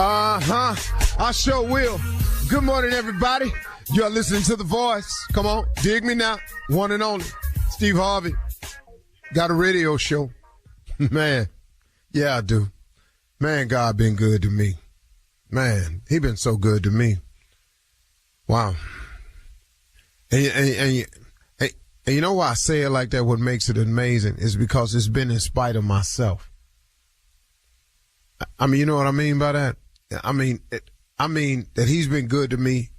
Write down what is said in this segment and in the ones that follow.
I sure will. Good morning, everybody. You're listening to The Voice. Come on, dig me now. One and only, Steve Harvey. Got a radio show. Man, yeah, I do. Man, God been good to me. Man, he been so good to me. Wow. And you know why I say it like that, what makes it amazing, is because it's been in spite of myself. I mean, you know what I mean by that? I mean that he's been good to me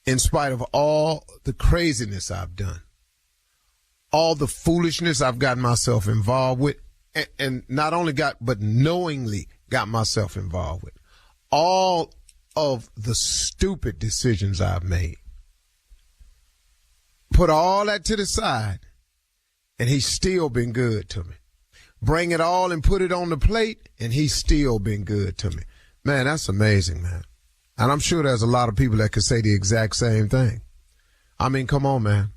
in spite of all the craziness I've done, all the foolishness I've gotten myself involved with, and not only but knowingly got myself involved with, all of the stupid decisions I've made. Put all that to the side, and he's still been good to me. Bring it all and put it on the plate, and he's still been good to me. Man, that's amazing, man. And I'm sure there's a lot of people that could say the exact same thing. I mean, come on, man.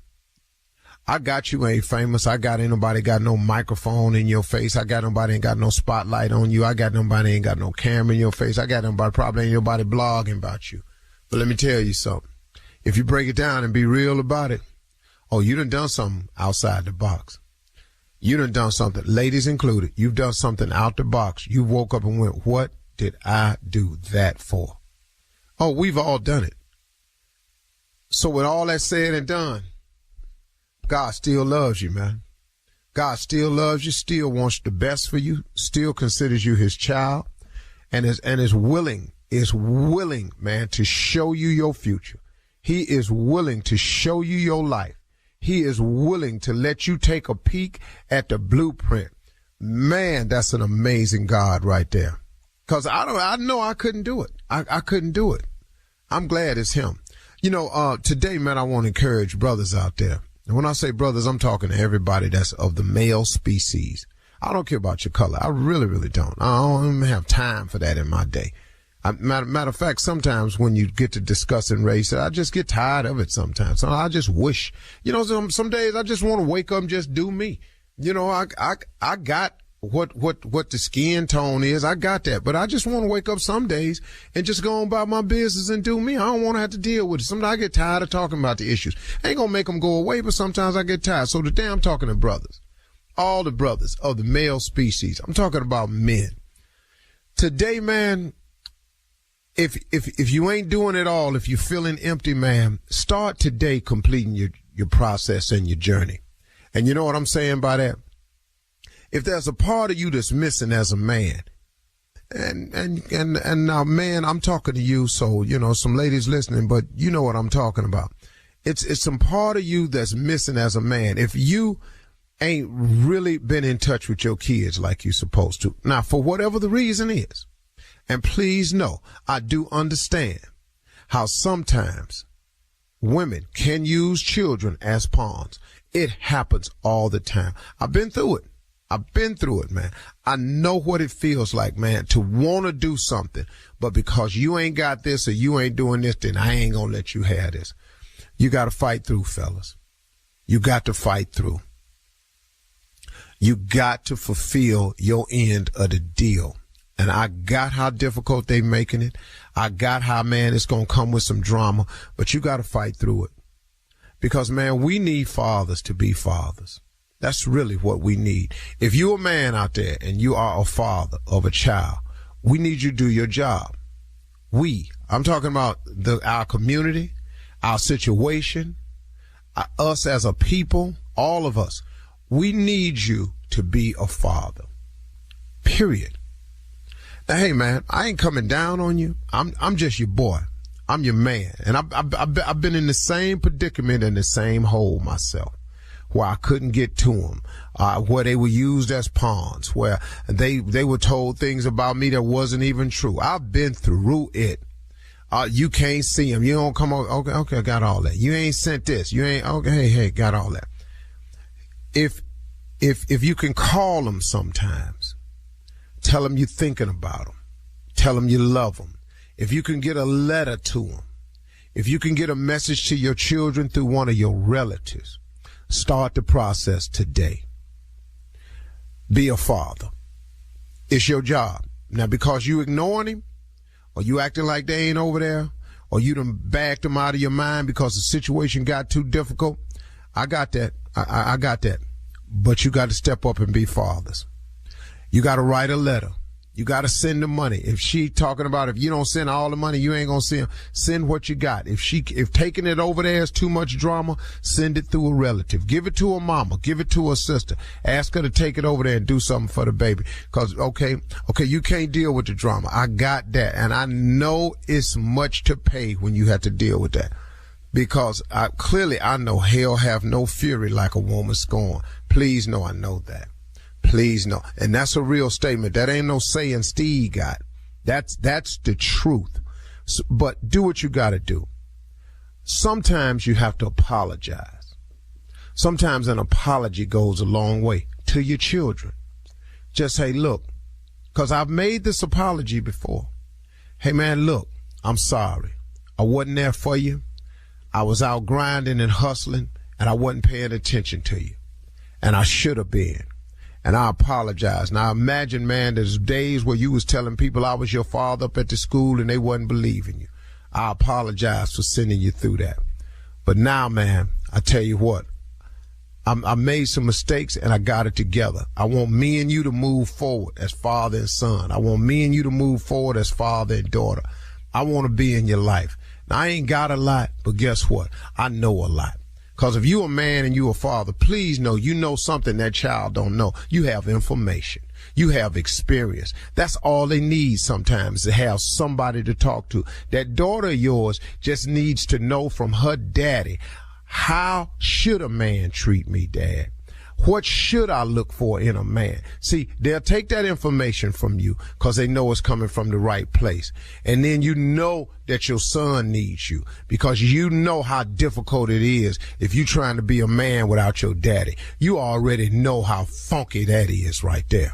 I got you ain't famous. I got ain't nobody got no microphone in your face. I got nobody ain't got no spotlight on you. I got nobody ain't got no camera in your face. I got nobody, probably ain't nobody blogging about you. But let me tell you something. If you break it down and be real about it, oh, you done something outside the box. You done something, ladies included. You've done something out the box. You woke up and went, what did I do that for? Oh, we've all done it. So with all that said and done, God still loves you, man. God still loves you, still wants the best for you, still considers you his child, and is willing, man, to show you your future. He is willing to show you your life. He is willing to let you take a peek at the blueprint. Man, that's an amazing God right there. Cause I know I couldn't do it. I couldn't do it. I'm glad it's him. You know, today, man, I want to encourage brothers out there. And when I say brothers, I'm talking to everybody that's of the male species. I don't care about your color. I really, really don't. I don't even have time for that in my day. Matter of fact, sometimes when you get to discussing race, I just get tired of it sometimes. So I just wish, you know, some days I just want to wake up and just do me. You know, I got what the skin tone is. I got that. But I just want to wake up some days and just go on about my business and do me. I don't want to have to deal with it. Sometimes I get tired of talking about the issues. I ain't going to make them go away, but sometimes I get tired. So today I'm talking to brothers, all the brothers of the male species. I'm talking about men. Today, man, if you ain't doing it all, if you're feeling empty, man, start today completing your process and your journey. And you know what I'm saying by that? If there's a part of you that's missing as a man, and now, man, I'm talking to you, so, you know, some ladies listening, but you know what I'm talking about. It's some part of you that's missing as a man. If you ain't really been in touch with your kids like you're supposed to. Now, for whatever the reason is, and please know, I do understand how sometimes women can use children as pawns. It happens all the time. I've been through it, man. I know what it feels like, man, to want to do something, but because you ain't got this or you ain't doing this, then I ain't going to let you have this. You got to fight through, fellas. You got to fight through. You got to fulfill your end of the deal. And I got how difficult they making it. I got how, man, it's going to come with some drama, but you got to fight through it. Because, man, we need fathers to be fathers. That's really what we need. If you're a man out there and you are a father of a child, we need you to do your job. I'm talking about our community, our situation, us as a people, all of us. We need you to be a father. Period. Now, hey, man, I ain't coming down on you. I'm just your boy. I'm your man. And I've been in the same predicament and the same hole myself, where I couldn't get to them, where they were used as pawns, where they were told things about me that wasn't even true. I've been through it. You can't see them. You don't come over. Okay, I got all that. You ain't sent this. You ain't, okay, hey, got all that. If you can call them sometimes, tell them you're thinking about them. Tell them you love them. If you can get a letter to them, if you can get a message to your children through one of your relatives, start the process today. Be a father. It's your job. Now, because you ignoring him, or you acting like they ain't over there, or you done backed them out of your mind because the situation got too difficult, I got that. I got that. But you got to step up and be fathers. You got to write a letter. You got to send the money. If she talking about if you don't send all the money, you ain't going to send what you got. If taking it over there is too much drama, send it through a relative. Give it to a mama. Give it to a sister. Ask her to take it over there and do something for the baby. Cause, okay, you can't deal with the drama. I got that. And I know it's much to pay when you have to deal with that. Because I know hell have no fury like a woman scorned. Please know I know that. Please know. And that's a real statement. That ain't no saying Steve got. That's the truth. So, but do what you got to do. Sometimes you have to apologize. Sometimes an apology goes a long way to your children. Just say, look, because I've made this apology before. Hey, man, look, I'm sorry. I wasn't there for you. I was out grinding and hustling, and I wasn't paying attention to you. And I should have been. And I apologize. Now, imagine, man, there's days where you was telling people I was your father up at the school and they wasn't believing you. I apologize for sending you through that. But now, man, I tell you what, I made some mistakes and I got it together. I want me and you to move forward as father and son. I want me and you to move forward as father and daughter. I want to be in your life. Now, I ain't got a lot, but guess what? I know a lot. Because if you a man and you a father, please know you know something that child don't know. You have information. You have experience. That's all they need sometimes, to have somebody to talk to. That daughter of yours just needs to know from her daddy, how should a man treat me, Dad? What should I look for in a man? See, they'll take that information from you because they know it's coming from the right place. And then you know that your son needs you because you know how difficult it is if you're trying to be a man without your daddy. You already know how funky that is right there.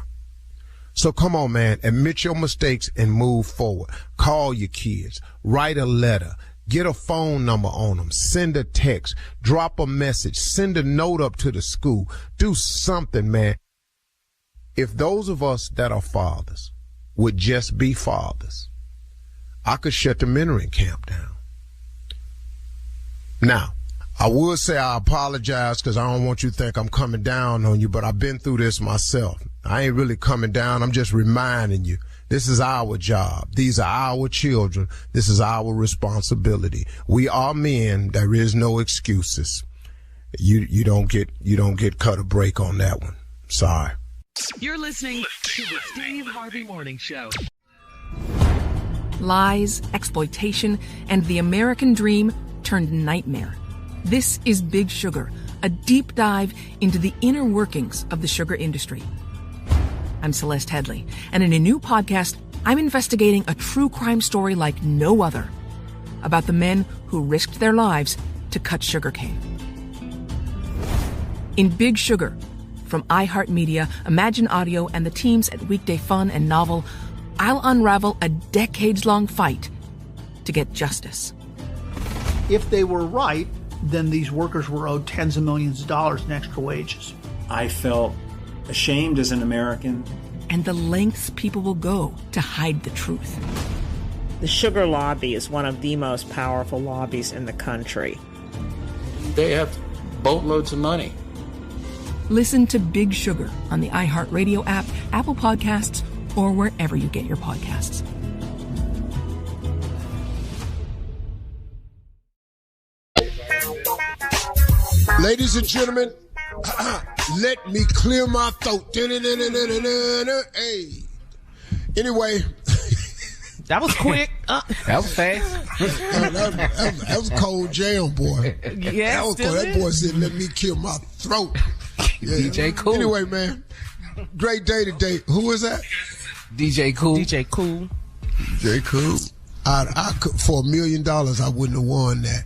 So come on, man, admit your mistakes and move forward. Call your kids, write a letter. Get a phone number on them. Send a text. Drop a message. Send a note up to the school. Do something, man. If those of us that are fathers would just be fathers, I could shut the mentoring camp down. Now, I would say I apologize because I don't want you to think I'm coming down on you, but I've been through this myself. I ain't really coming down. I'm just reminding you. This is our job. These are our children. This is our responsibility. We are men. There is no excuses. You don't get cut a break on that one. Sorry. You're listening to the Steve Harvey Morning Show. Lies, exploitation, and the American dream turned nightmare. This is Big Sugar, a deep dive into the inner workings of the sugar industry. I'm Celeste Headley, and in a new podcast, I'm investigating a true crime story like no other about the men who risked their lives to cut sugarcane. In Big Sugar, from iHeartMedia, Imagine Audio, and the teams at Weekday Fun and Novel, I'll unravel a decades-long fight to get justice. If they were right, then these workers were owed tens of millions of dollars in extra wages. I felt ashamed as an American. And the lengths people will go to hide the truth. The sugar lobby is one of the most powerful lobbies in the country. They have boatloads of money. Listen to Big Sugar on the iHeartRadio app, Apple Podcasts, or wherever you get your podcasts. Ladies and gentlemen, let me clear my throat. Hey. Anyway. That was quick. That was fast. That was cold jam, boy. Yeah, that was cold. That boy said, let me kill my throat. Yeah. DJ Cool. Anyway, man, great day today. Who is that? DJ Cool. DJ Cool. DJ Cool. I could, for $1 million, I wouldn't have won that.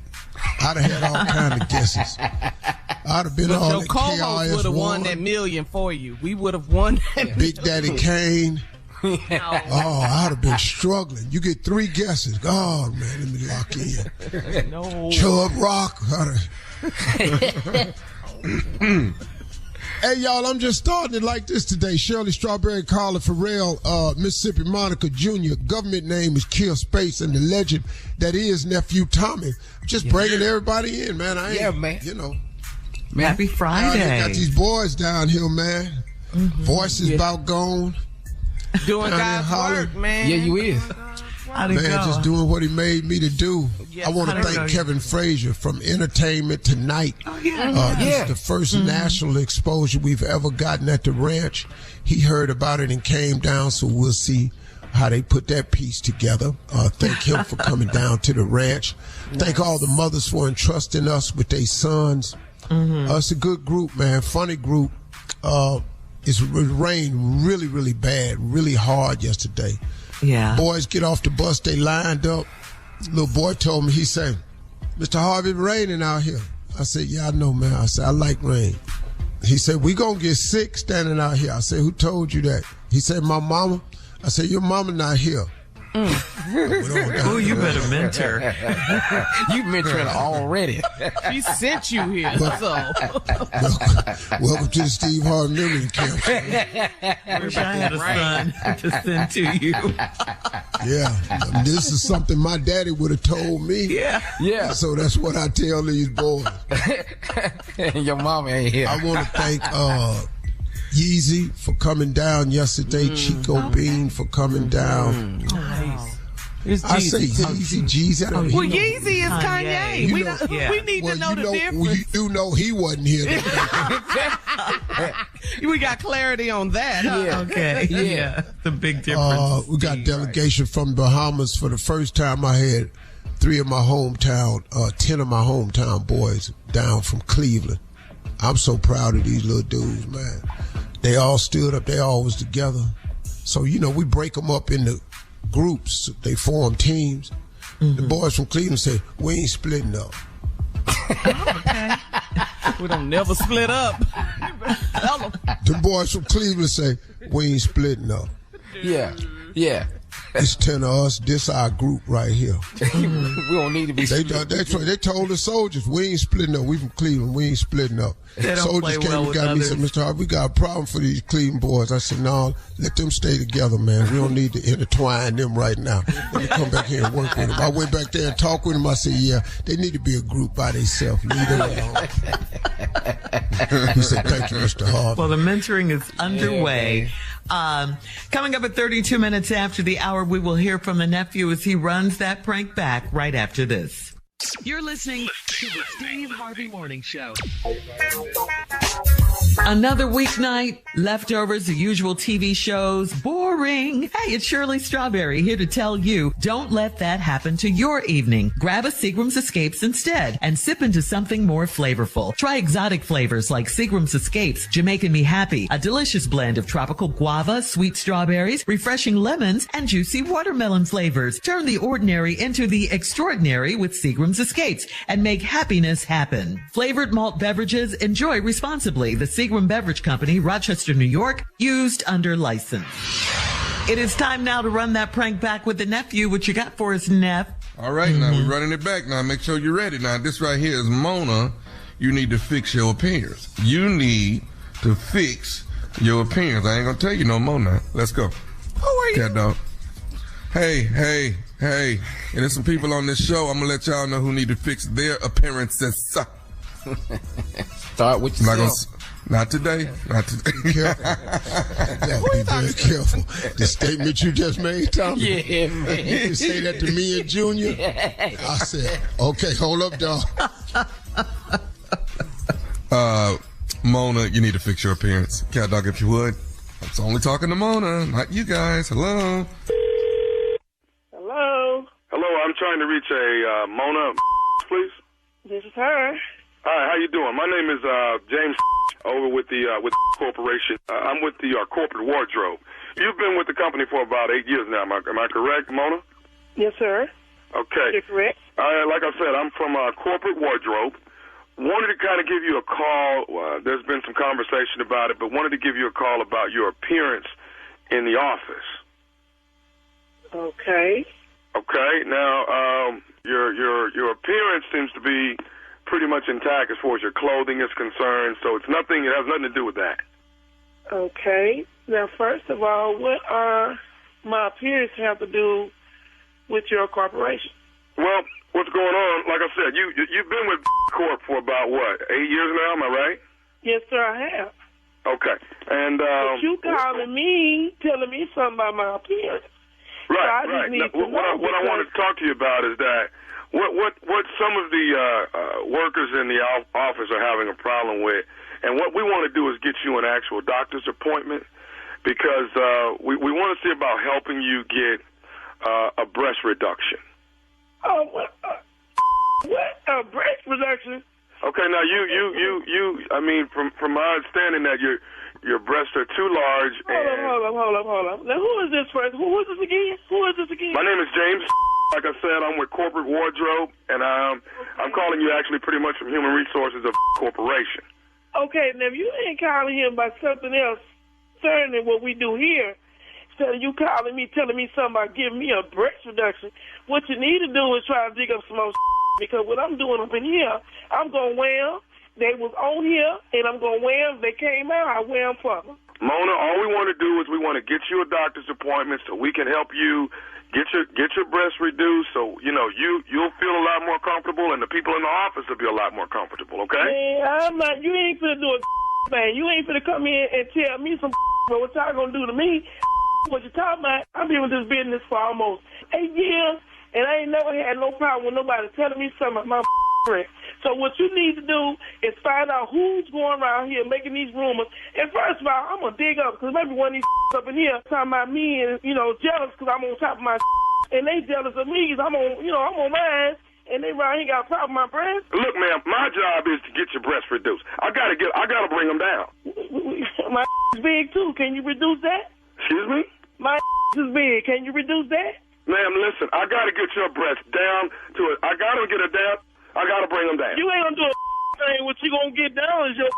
I'd have had all kind of guesses. I'd have been all your co-host would have won that million for you. We would have won that Big Daddy Kane. Oh, I'd have been struggling. You get 3 guesses. God, man, let me lock in. No. Chub Rock. Hey, y'all, I'm just starting it like this today. Shirley Strawberry, Carla Farrell, Mississippi Monica Jr., government name is Kill Space, and the legend that is Nephew Tommy. Just bringing everybody in, man. Man. You know. Happy Friday. Got these boys down here, man. Voices about gone. Doing God's work, man. Yeah, you is. Man, just doing what he made me to do. I want to thank Kevin Frazier from Entertainment Tonight. This is the first national exposure we've ever gotten at the ranch. He heard about it and came down, so we'll see how they put that piece together. Thank him for coming down to the ranch. Thank all the mothers for entrusting us with their sons. It's a good group, man. Funny group. It rained really, really bad, really hard yesterday. Yeah. Boys get off the bus, they lined up. Little boy told me, he said, Mr. Harvey, it's raining out here. I said, yeah, I know, man. I said, I like rain. He said, we gonna get sick standing out here. I said, who told you that? He said, my mama. I said, your mama not here. Oh, you better mentor. You mentoring already. She sent you here, so. Welcome to the Steve Harvey Memory Camp. I wish I had a son to send to you. Yeah, this is something my daddy would have told me. Yeah. So that's what I tell these boys. Your mama ain't here. I want to thank Yeezy for coming down yesterday. Chico Bean for coming down. I say Yeezy. Well, Yeezy is Kanye. We need to know the difference. You do know he wasn't here. We got clarity on that. Yeah. Okay. Yeah. The big difference. We got delegation from Bahamas. For the first time, I had 10 of my hometown boys down from Cleveland. I'm so proud of these little dudes, man. They all stood up. They all was together. So, we break them up into groups. They form teams. The boys from Cleveland say, we ain't splitting up. Okay. We don't never split up. The boys from Cleveland say, we ain't splitting up. Yeah. It's 10 of us. This our group right here. We don't need to be They told the soldiers, we ain't splitting up. We from Cleveland. We ain't splitting up. Soldiers came and got me and said, Mr. Harvey, we got a problem for these Cleveland boys. I said, no, let them stay together, man. We don't need to intertwine them right now. Let me come back here and work with them. I went back there and talked with them. I said, yeah, they need to be a group by themselves. Leave them alone. He said, thank you, Mr. Harvey. Well, the mentoring is underway. Coming up at 32 minutes after the hour, we will hear from the nephew as he runs that prank back right after this. You're listening to the Steve Harvey Morning Show. Another weeknight, leftovers, the usual TV shows, boring. Hey, it's Shirley Strawberry here to tell you, don't let that happen to your evening. Grab a Seagram's Escapes instead and sip into something more flavorful. Try exotic flavors like Seagram's Escapes, Jamaican Me Happy, a delicious blend of tropical guava, sweet strawberries, refreshing lemons, and juicy watermelon flavors. Turn the ordinary into the extraordinary with Seagram's Escapes and make happiness happen. Flavored malt beverages, enjoy responsibly. The Seagram Beverage Company, Rochester, New York, used under license. It is time now to run that prank back with the nephew. What you got for us, Neff? All right, now we're running it back. Now make sure you're ready. Now this right here is Mona. You need to fix your appearance. You need to fix your appearance. I ain't gonna tell you no more now. Let's go. Who are you? Cat dog. Hey. And there's some people on this show. I'm gonna let y'all know who need to fix their appearances. Start with yourself. Not today. Be careful. Be very careful. The statement you just made, Tommy. Yeah, man. You say that to me and Junior. I said, okay, hold up, dog. Mona, you need to fix your appearance. Cat dog, if you would. I'm only talking to Mona, not you guys. Hello. Hello, I'm trying to reach a Mona, please. This is her. Hi, how you doing? My name is James over with the corporation. I'm with the corporate wardrobe. You've been with the company for about 8 years now. Am I correct, Mona? Yes, sir. Okay. You're correct. Like I said, I'm from corporate wardrobe. Wanted to kind of give you a call. There's been some conversation about it, but wanted to give you a call about your appearance in the office. Okay. Okay. Now, your appearance seems to be pretty much intact as far as your clothing is concerned. So it has nothing to do with that. Okay. Now, first of all, what are my appearance have to do with your corporation? Well, what's going on? Like I said, you've been with Corp for about, 8 years now, am I right? Yes, sir, I have. Okay. And but you calling me, telling me something about my appearance. Right, so I right. just need to What I wanted to talk to you about is that what some of the workers in the office are having a problem with, and what we want to do is get you an actual doctor's appointment, because we want to see about helping you get a breast reduction. Oh, what? A breast reduction? Okay, now I mean, from my understanding that your breasts are too large. Hold up. Now, who is this person? Who is this again? My name is James. Like I said, I'm with Corporate Wardrobe, and I'm calling you actually pretty much from Human Resources of Corporation. Okay, now if you ain't calling him about something else concerning what we do here, instead of you calling me, telling me something about giving me a breast reduction, what you need to do is try to dig up some more because what I'm doing up in here, I'm going to wear them. They was on here, and I'm going to wear them. They came out, I wear them for them. Mona, all we want to do is we want to get you a doctor's appointment so we can help you get your breasts reduced, so you'll feel a lot more comfortable, and the people in the office will be a lot more comfortable. Okay? Man, I'm not. You ain't finna do a thing. You ain't finna come in and tell me some. But what y'all gonna do to me? What you talking about? I've been with this business for almost 8 years, and I ain't never had no problem with nobody telling me something about my breast. So what you need to do is find out who's going around here making these rumors. And first of all, I'm going to dig up, because maybe one of these up in here talking about me and, jealous because I'm on top of my and they jealous of me because I'm on mine, and they around here got a problem with my breast. Look, ma'am, my job is to get your breasts reduced. I got to bring them down. My is big, too. Can you reduce that? Excuse me? My is big. Can you reduce that? Ma'am, listen, I got to get your breasts down to it. I got to get it down. I got to bring them down. You ain't going to do a thing. What you going to get down is your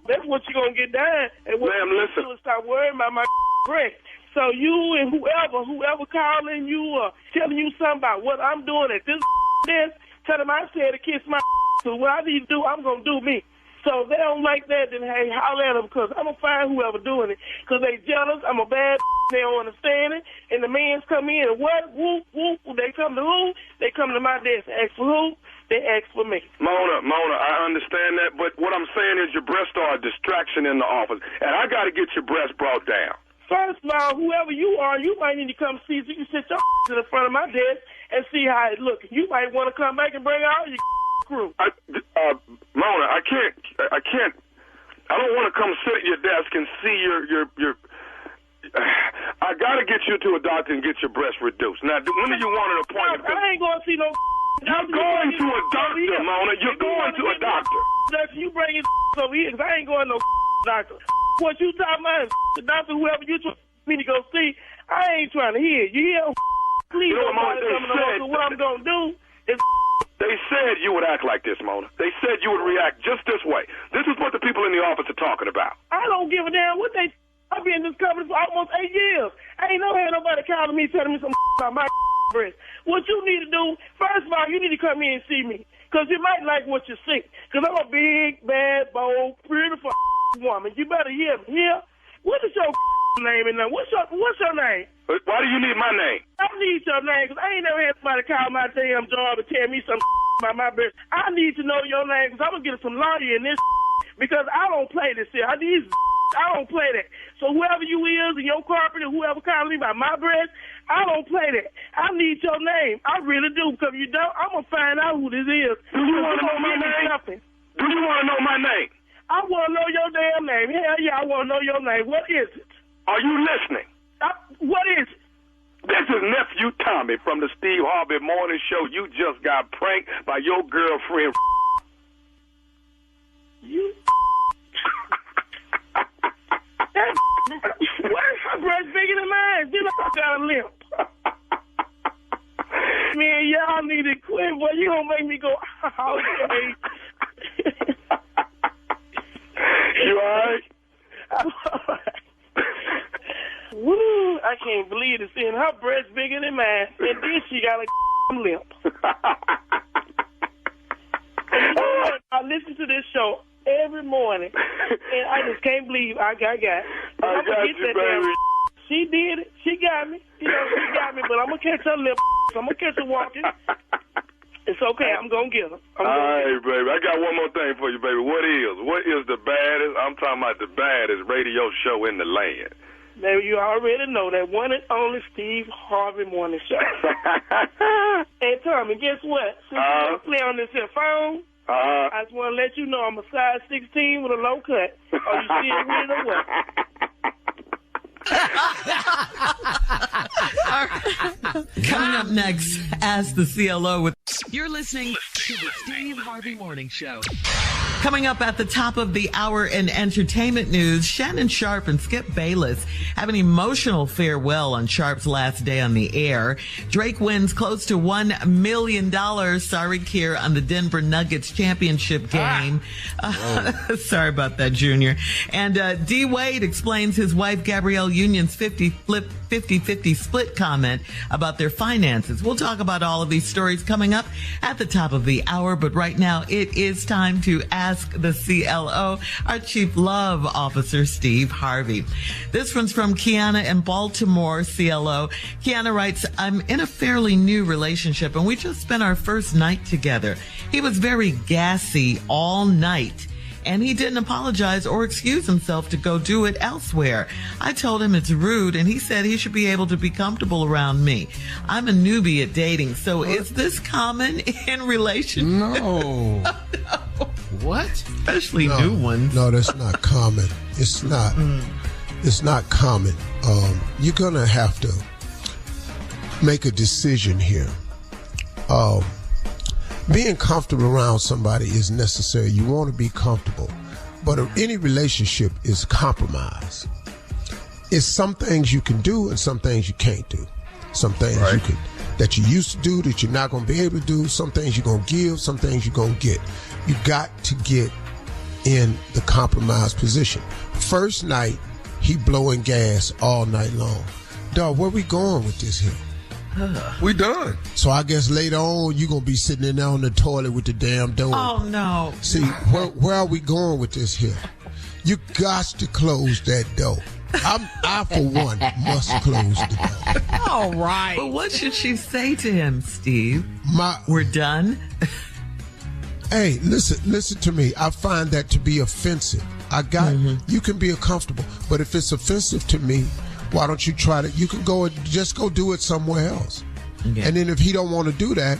that's what you going to get down. And what ma'am, you listen. do is stop worrying about my breast. So you and whoever calling you or telling you something about what I'm doing at this, tell them I said to kiss my so what I need to do, I'm going to do me. So if they don't like that, then hey, holler at them, because I'm going to find whoever doing it. Because they jealous, I'm a bad they don't understand it. And the mans come in and what? Whoop, whoop. They come to who? They come to my desk and ask for who? They ask for me. Mona, I understand that, but what I'm saying is your breasts are a distraction in the office, and I got to get your breasts brought down. First of all, whoever you are, you might need to come see so you can sit your in the front of my desk and see how it looks. You might want to come back and bring out your crew. Mona, I can't. I don't want to come sit at your desk and see your I got to get you to a doctor and get your breasts reduced. Now, when do you want an appointment? I ain't going to see no. You're going to a doctor, Mona. You're going to a doctor. You bring your over here, because I ain't going to no doctor. What you talking about, the doctor, whoever you trying me to go see, I ain't trying to hear. You hear? Please don't bother coming over. So what I'm going to do is... They said you would act like this, Mona. They said you would react just this way. This is what the people in the office are talking about. I don't give a damn what they... I've been in this company for almost 8 years. I ain't never had nobody calling me telling me some about my breast. What you need to do, first of all, you need to come in and see me, because you might like what you see. Because I'm a big, bad, bold, beautiful woman. You better hear me. Here, what is your name and what's your name? Why do you need my name? I need your name, because I ain't never had somebody call my damn job and tell me some about my breast. I need to know your name, because I'm going to get some lawyer in this, because I don't play this here. I don't play that. So whoever you is in your corporate or whoever calling me about my breast, I don't play that. I need your name. I really do, because if you don't, I'm going to find out who this is. Do you want to know my name? Do you want to know my name? I want to know your damn name. Hell yeah, I want to know your name. What is it? Are you listening? What is it? This is Nephew Tommy from the Steve Harvey Morning Show. You just got pranked by your girlfriend. You... Where's her breast bigger than mine? You know I got a limp. Man, y'all need to quit, boy. You gonna make me go, okay. You alright? I'm alright. Woo, I can't believe it. Seeing her breast bigger than mine, and then she got a limp. listen to this show every morning, and I just can't believe I got. I got you, baby. She did it. She got me. She got me. But I'm gonna catch her lip. I'm gonna catch her walking. It's okay. I'm gonna get her. All right, baby. I got one more thing for you, baby. What is the baddest? I'm talking about the baddest radio show in the land. Baby, you already know that one and only Steve Harvey morning show. Hey, Tommy, guess what? Since you want to play on this here phone, I just want to let you know I'm a size 16 with a low cut. Are you still with it or what? Coming up next, Ask the CLO with... You're listening to the Steve Harvey Morning Show. Coming up at the top of the hour in entertainment news, Shannon Sharpe and Skip Bayless have an emotional farewell on Sharpe's last day on the air. Drake wins close to $1 million, sorry, Kier, on the Denver Nuggets championship game. Sorry about that, Junior. And D. Wade explains his wife Gabrielle Union's 50-50 split comment about their finances. We'll talk about all of these stories coming up at the top of the hour, but right now it is time to ask the CLO, our Chief Love Officer, Steve Harvey. This one's from Kiana in Baltimore, CLO. Kiana writes, I'm in a fairly new relationship and we just spent our first night together. He was very gassy all night, and he didn't apologize or excuse himself to go do it elsewhere. I told him it's rude, and he said he should be able to be comfortable around me. I'm a newbie at dating, so is this common in relationships? No. No. What? Especially new ones. No, that's not common. It's not. It's not common. You're gonna have to make a decision here. Being comfortable around somebody is necessary. You want to be comfortable. But any relationship is compromise. It's some things you can do and some things you can't do. Some things that you used to do that you're not going to be able to do. Some things you're going to give, some things you're going to get. You got to get in the compromise position. First night, he blowing gas all night long. Dog, where we going with this here? We done. So I guess later on you're gonna be sitting in there on the toilet with the damn door. Oh no. See, where are we going with this here? You got to close that door. I for one must close the door. All right. But what should she say to him, Steve? We're done. Hey, listen to me. I find that to be offensive. You can be uncomfortable, but if it's offensive to me, why don't you try to? You can go do it somewhere else. Yeah. And then if he don't want to do that,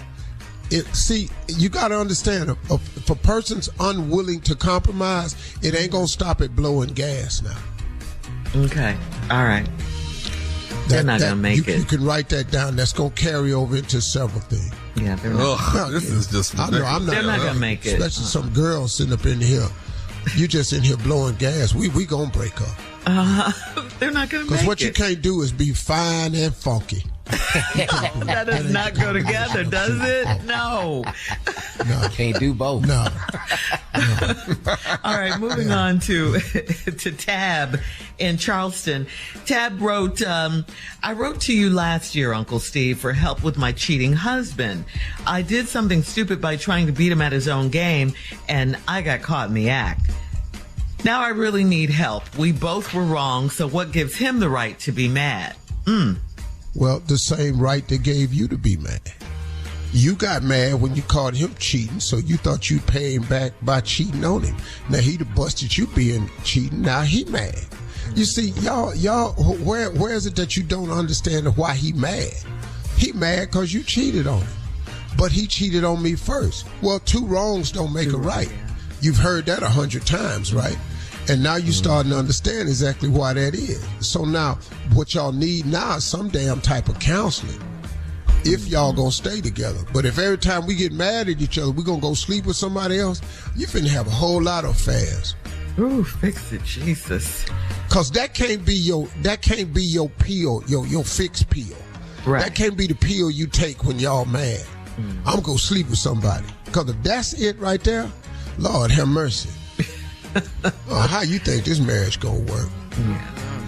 you got to understand, if a person's unwilling to compromise, it ain't gonna stop at blowing gas now. Okay, all right. They're not gonna make it. You can write that down. That's gonna carry over into several things. Yeah, they're not. This is just. I know, I'm not. They're not gonna make it. Especially some girls sitting up in here. You just in here blowing gas. We gonna break up. They're not going to make it. Because what you can't do is be fine and funky. That does not go together, does it? No. Can't do both. No. All right, moving on to Tab in Charleston. Tab wrote, I wrote to you last year, Uncle Steve, for help with my cheating husband. I did something stupid by trying to beat him at his own game, and I got caught in the act. Now I really need help. We both were wrong, so what gives him the right to be mad? Well, the same right they gave you to be mad. You got mad when you caught him cheating, so you thought you'd pay him back by cheating on him. Now he done busted you being cheating. Now he mad. You see, y'all, where is it that you don't understand why he mad? He mad because you cheated on him. But he cheated on me first. Well, two wrongs don't make a right. You've heard that 100 times, right? And now you're starting to understand exactly why that is. So now, what y'all need now is some damn type of counseling if y'all gonna stay together. But if every time we get mad at each other, we're gonna go sleep with somebody else, you finna have a whole lot of affairs. Ooh, fix it, Jesus. Cause that can't be your pill, your fixed pill. Right. That can't be the pill you take when y'all mad. I'm gonna sleep with somebody. Cause if that's it right there, Lord have mercy. How you think this marriage gonna work?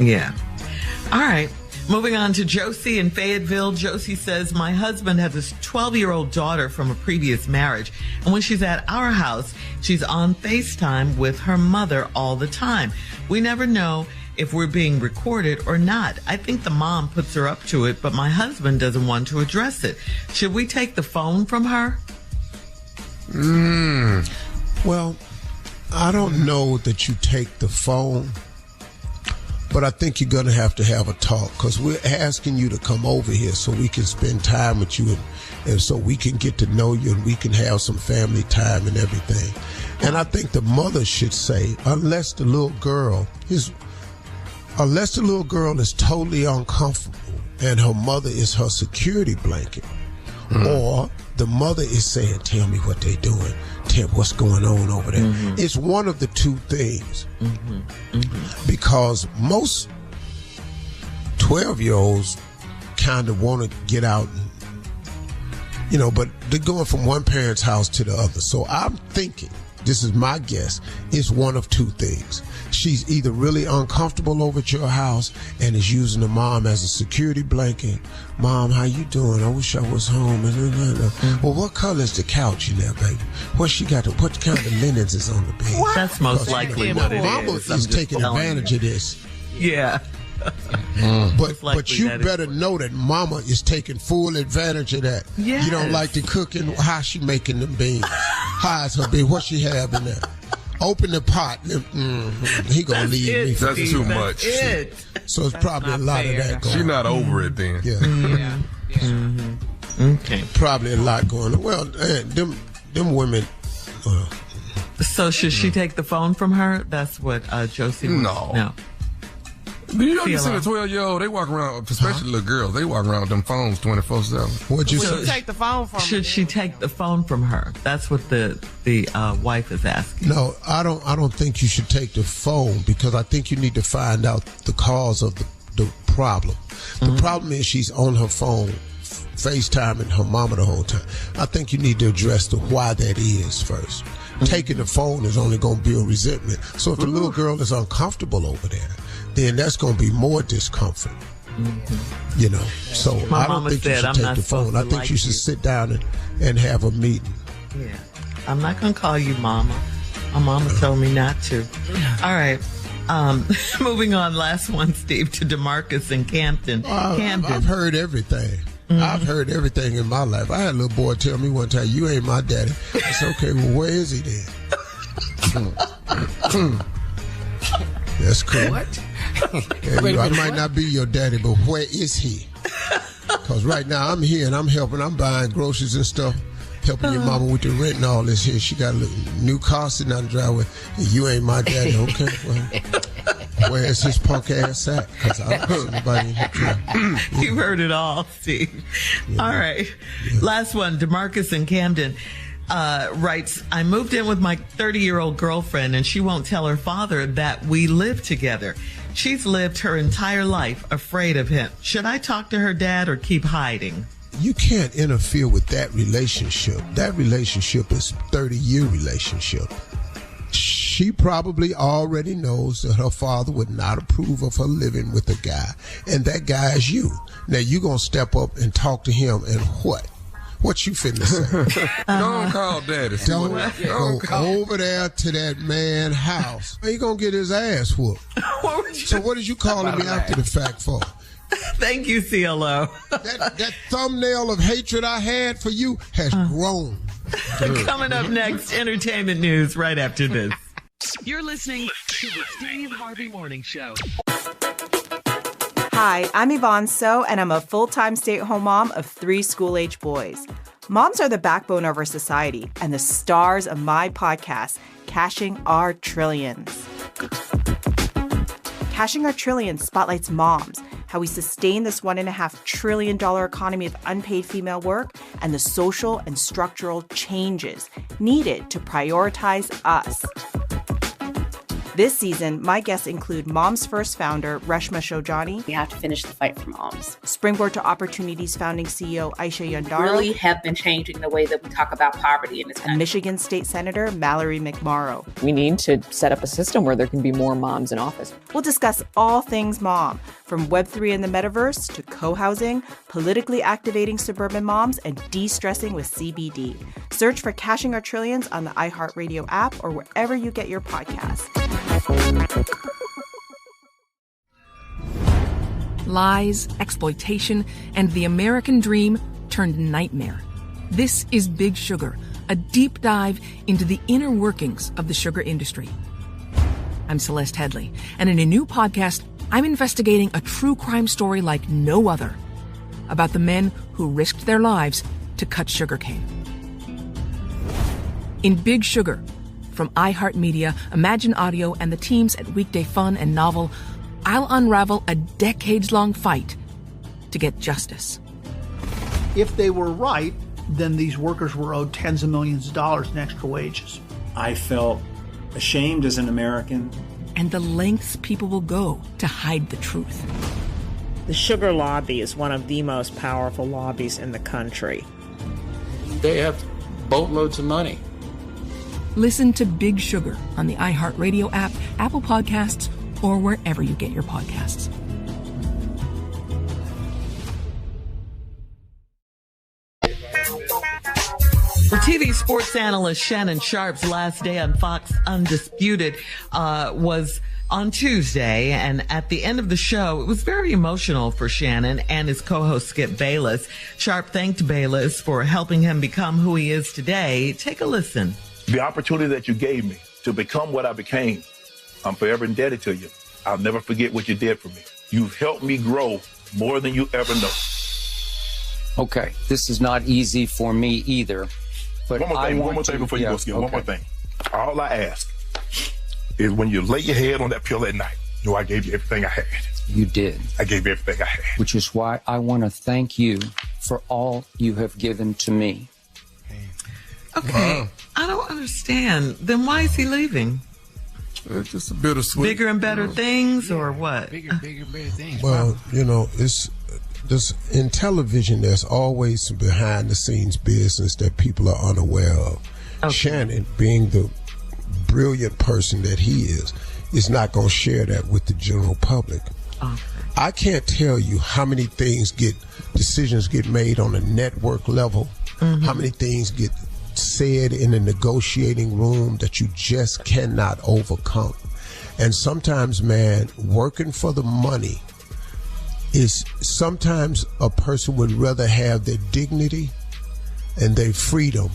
Yeah. All right. Moving on to Josie in Fayetteville. Josie says, my husband has a 12-year-old daughter from a previous marriage. And when she's at our house, she's on FaceTime with her mother all the time. We never know if we're being recorded or not. I think the mom puts her up to it, but my husband doesn't want to address it. Should we take the phone from her? Well, I don't know that you take the phone, but I think you're going to have a talk, because we're asking you to come over here so we can spend time with you and so we can get to know you and we can have some family time and everything. And I think the mother should say, unless the little girl is totally uncomfortable and her mother is her security blanket, or the mother is saying, tell me what they're doing, tell me what's going on over there. It's one of the two things. Because most 12-year-olds kind of want to get out, but they're going from one parent's house to the other. So I'm thinking, this is my guess, it's one of two things. She's either really uncomfortable over at your house and is using the mom as a security blanket. Mom, how you doing? I wish I was home. Well, what color is the couch in there, baby? What kind of linens is on the bed? That's most likely what it is. Mama is taking advantage of this. Yeah. But you better know that mama is taking full advantage of that. Yes. You don't like the cooking? How she making them beans? How's her beans? What she have in there? Open the pot. He gonna leave me. That's too much. So it's probably a lot of that going on. She's not over it then. Yeah. Okay. Probably a lot going on. Well, them women. So should she take the phone from her? That's what Josie wants. No. Do you understand a 12-year-old? They walk around, especially little girls, they walk around with them phones 24/7. What'd you Should say? she take the phone from her? Should she take the phone from her? That's what the wife is asking. No, I don't think you should take the phone, because I think you need to find out the cause of the problem. The problem is she's on her phone, FaceTiming her mama the whole time. I think you need to address the why that is first. Taking the phone is only going to build resentment. So if the little girl is uncomfortable over there, then that's going to be more discomfort. So My I don't mama think you said, should "I'm take not the phone. supposed I to think like you should you." sit down and have a meeting. Yeah. I'm not going to call you mama. My mama told me not to. All right. Moving on, last one, Steve, to DeMarcus in Camden. I've heard everything. I've heard everything in my life. I had a little boy tell me one time, you ain't my daddy. I said, okay, well, where is he then? That's cool. What? I might not be your daddy, but where is he? Because right now I'm here and I'm helping. I'm buying groceries and stuff, helping your mama with the rent and all this here. She got a new car sitting on the driveway. And you ain't my daddy, okay? Well, where is his punk ass at? Because I don't see anybody in here. You've heard it all, Steve. Yeah. All right. Yeah. Last one, DeMarcus in Camden writes, I moved in with my 30-year-old girlfriend, and she won't tell her father that we live together. She's lived her entire life afraid of him. Should I talk to her dad or keep hiding? You can't interfere with that relationship. That relationship is a 30-year relationship. She probably already knows that her father would not approve of her living with a guy, and that guy is you. Now, you going to step up and talk to him, and what? What you finna say? Don't call daddy. Don't go over there to that man's house. He gonna get his ass whooped. So what did you calling me after the fact for? Thank you, CLO. That thumbnail of hatred I had for you has grown. Coming up next, entertainment news right after this. You're listening to the Steve Harvey Morning Show. Hi, I'm Yvonne So, and I'm a full-time stay-at-home mom of 3 school-age boys. Moms are the backbone of our society and the stars of my podcast, Cashing Our Trillions. Cashing Our Trillions spotlights moms, how we sustain this $1.5 trillion economy of unpaid female work, and the social and structural changes needed to prioritize us. This season, my guests include Mom's First founder, Reshma Shojani. We have to finish the fight for moms. Springboard to Opportunities founding CEO Aisha Yandara. Really have been changing the way that we talk about poverty in this country. And Michigan State Senator Mallory McMorrow. We need to set up a system where there can be more moms in office. We'll discuss all things mom, from Web3 and the metaverse to co-housing, politically activating suburban moms, and de-stressing with CBD. Search for Cashing Our Trillions on the iHeartRadio app or wherever you get your podcasts. Lies, exploitation, and the American dream turned nightmare. This is Big Sugar, a deep dive into the inner workings of the sugar industry. I'm Celeste Headley, and in a new podcast, I'm investigating a true crime story like no other about the men who risked their lives to cut sugarcane. In Big Sugar, from iHeartMedia, Imagine Audio, and the teams at Weekday Fun and Novel, I'll unravel a decades-long fight to get justice. If they were right, then these workers were owed tens of millions of dollars in extra wages. I felt ashamed as an American. And the lengths people will go to hide the truth. The sugar lobby is one of the most powerful lobbies in the country. They have boatloads of money. Listen to Big Sugar on the iHeartRadio app, Apple Podcasts, or wherever you get your podcasts. For TV sports analyst Shannon Sharp's last day on Fox Undisputed was on Tuesday, and at the end of the show, it was very emotional for Shannon and his co-host Skip Bayless. Sharp thanked Bayless for helping him become who he is today. Take a listen. The opportunity that you gave me to become what I became, I'm forever indebted to you. I'll never forget what you did for me. You've helped me grow more than you ever know. Okay, this is not easy for me either. But one more thing before you go, Skip. Okay. One more thing. All I ask is when you lay your head on that pill at night, you know I gave you everything I had. You did. I gave you everything I had. Which is why I want to thank you for all you have given to me. Okay, wow. I don't understand. Then why is he leaving? It's just a bittersweet. Bigger and better things, or what? Bigger, better things. Well, wow. you know, it's just in television. There's always some behind-the-scenes business that people are unaware of. Okay. Shannon, being the brilliant person that he is not going to share that with the general public. Okay. I can't tell you how many decisions get made on a network level. Mm-hmm. How many things get said in a negotiating room that you just cannot overcome. And sometimes, man, working for the money is sometimes a person would rather have their dignity and their freedom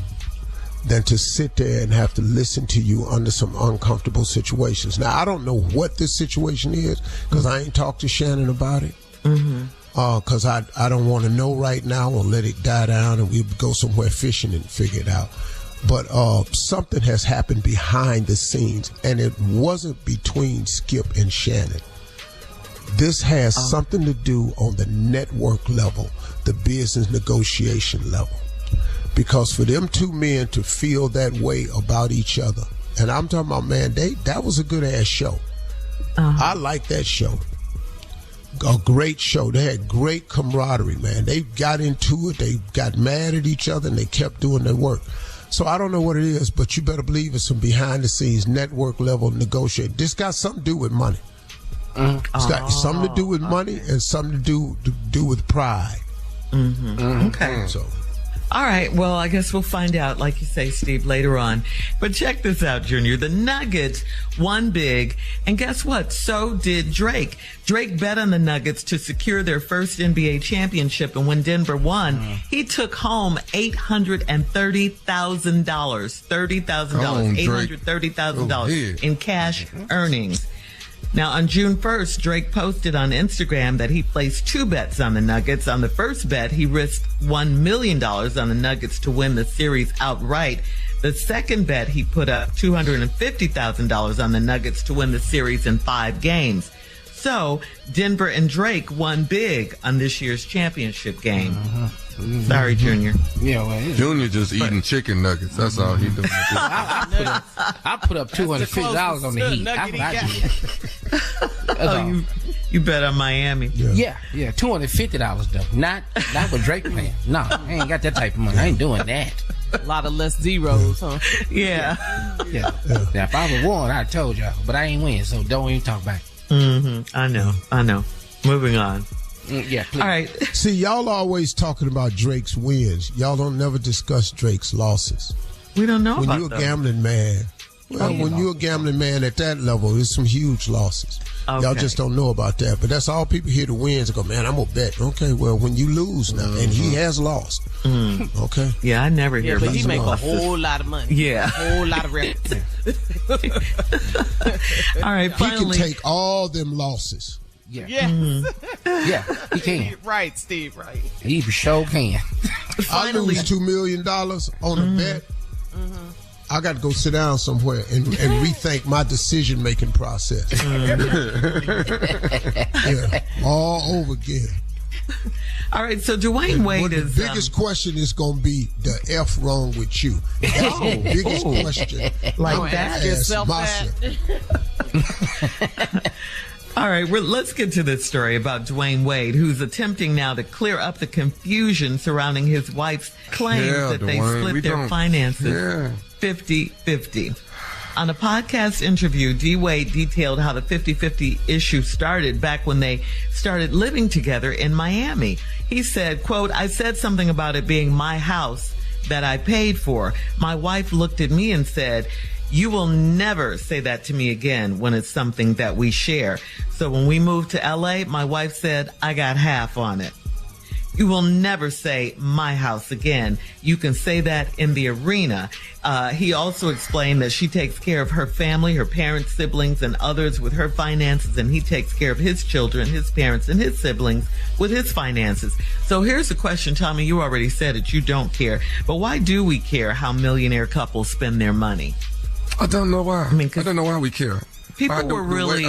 than to sit there and have to listen to you under some uncomfortable situations. Now, I don't know what this situation is because I ain't talked to Shannon about it. Mm-hmm. Because I don't want to know right now. We'll let it die down and we'll go somewhere fishing and figure it out. But something has happened behind the scenes, and it wasn't between Skip and Shannon. This has something to do on the network level, the business negotiation level. Because for them two men to feel that way about each other, and I'm talking about, man, that was a good-ass show. I like that show. A great show. They had great camaraderie, man. They got into it. They got mad at each other, and they kept doing their work. So I don't know what it is, but you better believe it's some behind-the-scenes network-level negotiating. This got something to do with money. It's got something to do with money and something to do with pride. Mm-hmm. Okay. So. All right, well, I guess we'll find out, like you say, Steve, later on. But check this out, Junior. The Nuggets won big, and guess what? So did Drake. Drake bet on the Nuggets to secure their first NBA championship, and when Denver won, he took home $830,000. $830,000 in cash earnings. Now, on June 1st, Drake posted on Instagram that he placed 2 bets on the Nuggets. On the first bet, he risked $1 million on the Nuggets to win the series outright. The second bet, he put up $250,000 on the Nuggets to win the series in 5 games. So Denver and Drake won big on this year's championship game. Sorry, Junior. Yeah, well, Junior just eating chicken nuggets. That's all he doing. I put up $250 on the Heat. That's what I did. You bet on Miami. Yeah, $250 though. Not with Drake playing. No, I ain't got that type of money. I ain't doing that. A lot of less zeros, huh? Yeah. Now, if I would won, I told y'all, but I ain't win, so don't even talk about it. I know. Moving on. Yeah, please. All right. See, y'all always talking about Drake's wins. Y'all don't never discuss Drake's losses. We don't know when about you're them. a gambling man. Well, when you're a gambling man at that level, there's some huge losses. Okay. Y'all just don't know about that. But that's all people hear the wins and go, man, I'm going to bet. Okay, well, when you lose now, and he has lost. Okay. Yeah, I never hear but about he make a losses. whole lot of money. Yeah. A whole lot of records. All right, finally. He can take all them losses. Yeah. Yes. Yeah, he can. Right, Steve, right. He sure can. I lose $2 million on a bet. I got to go sit down somewhere and rethink my decision-making process. Yeah, all over again. All right, so Dwayne Wade is... The biggest question is going to be the F wrong with you. That's the biggest question. Like that? Yourself All right, let's get to this story about Dwayne Wade, who's attempting now to clear up the confusion surrounding his wife's claims that they split their finances 50-50. On a podcast interview, D. Wade detailed how the 50-50 issue started back when they started living together in Miami. He said, quote, I said something about it being my house that I paid for. My wife looked at me and said, you will never say that to me again when it's something that we share. So when we moved to LA, my wife said, I got half on it. You will never say my house again. You can say that in the arena. He also explained that she takes care of her family, her parents, siblings, and others with her finances, and he takes care of his children, his parents, and his siblings with his finances. So here's the question, Tommy. You already said it. You don't care. But why do we care how millionaire couples spend their money? I don't know why. I don't know why we care. People were really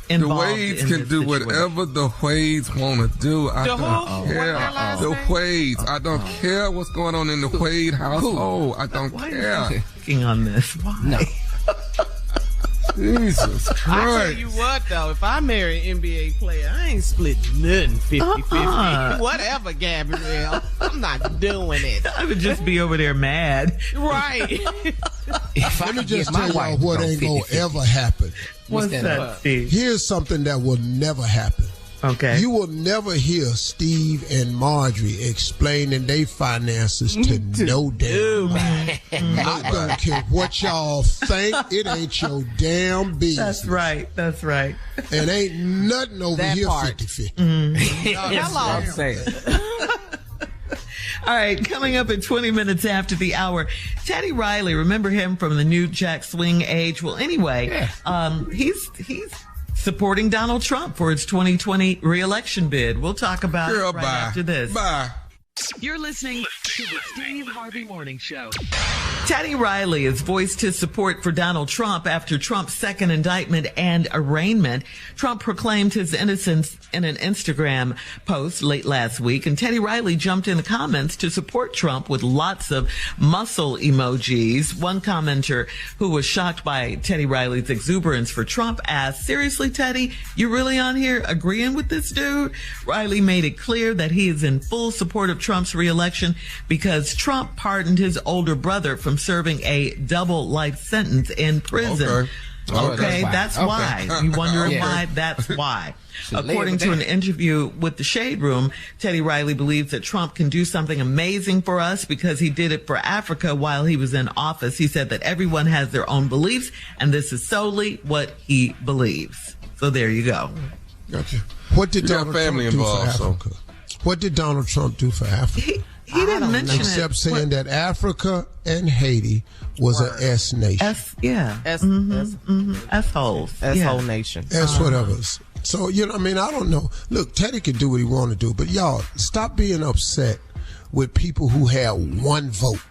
the Wades can do whatever the Wades want to do. I don't care. The Wades. I don't care what's going on in the Wade household. I don't care. Why are you picking on this? Why? No. Jesus Christ. I tell you what, though, if I marry an NBA player, I ain't splitting nothing 50-50. Whatever, Gabrielle. I'm not doing it. I would just be over there mad. Right. Let me just tell y'all what ain't going to ever happen. What's that, Steve? Here's something that will never happen. Okay. You will never hear Steve and Marjorie explaining their finances to no damn man. I don't care what y'all think. It ain't your damn business. That's right. And ain't nothing over that here part. 50-50. Hello. All right, coming up at 20 minutes after the hour, Teddy Riley, remember him from the New Jack Swing age? Well, anyway, he's supporting Donald Trump for his 2020 re-election bid. We'll talk about it right after this. Bye. You're listening to the Steve Harvey Morning Show. Teddy Riley has voiced his support for Donald Trump after Trump's second indictment and arraignment. Trump proclaimed his innocence in an Instagram post late last week, and Teddy Riley jumped in the comments to support Trump with lots of muscle emojis. One commenter who was shocked by Teddy Riley's exuberance for Trump asked, seriously, Teddy, you really on here agreeing with this dude? Riley made it clear that he is in full support of Trump's re-election because Trump pardoned his older brother from serving a double life sentence in prison. Okay, that's why. You wondering why? That's why. According to an interview with the Shade Room, Teddy Riley believes that Trump can do something amazing for us because he did it for Africa while he was in office. He said that everyone has their own beliefs, and this is solely what he believes. So there you go. Gotcha. What did Donald Trump do for Africa? What did Donald Trump do for Africa? He didn't mention it. Except saying that Africa and Haiti was an S nation. S-holes. S-hole nation. S whatever. So, I don't know. Look, Teddy can do what he want to do, but y'all, stop being upset with people who had one vote.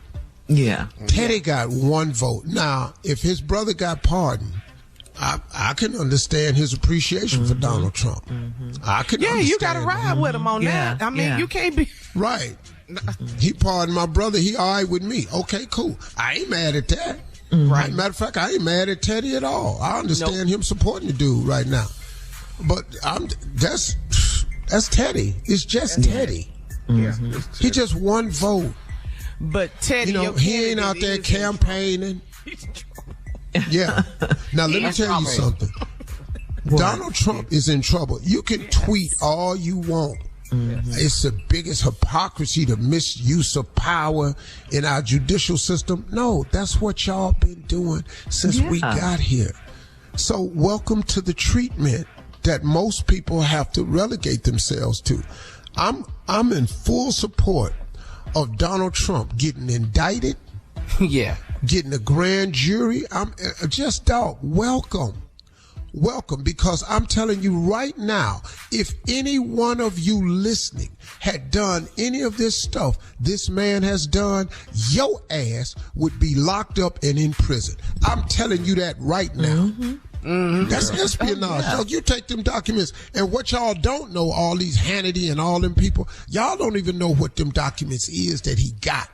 Yeah. Teddy got one vote. Now, if his brother got pardoned, I can understand his appreciation for Donald Trump. I can understand. You got to ride with him on that. I mean, you can't be. Right. He pardoned my brother. He all right with me. Okay, cool. I ain't mad at that. Right. Matter of fact, I ain't mad at Teddy at all. I understand him supporting the dude right now. But that's Teddy. It's just Teddy. He just one vote. But Teddy, he ain't out there campaigning. Yeah. Now let me tell you something. Donald Trump is in trouble. You can tweet all you want. It's the biggest hypocrisy, the misuse of power in our judicial system. No, that's what y'all been doing since we got here. So welcome to the treatment that most people have to relegate themselves to. I'm in full support of Donald Trump getting indicted. Getting a grand jury. I'm just welcome. Welcome, because I'm telling you right now, if any one of you listening had done any of this stuff this man has done, your ass would be locked up and in prison. I'm telling you that right now. That's espionage. You take them documents, and what y'all don't know, all these Hannity and all them people, y'all don't even know what them documents is that he got.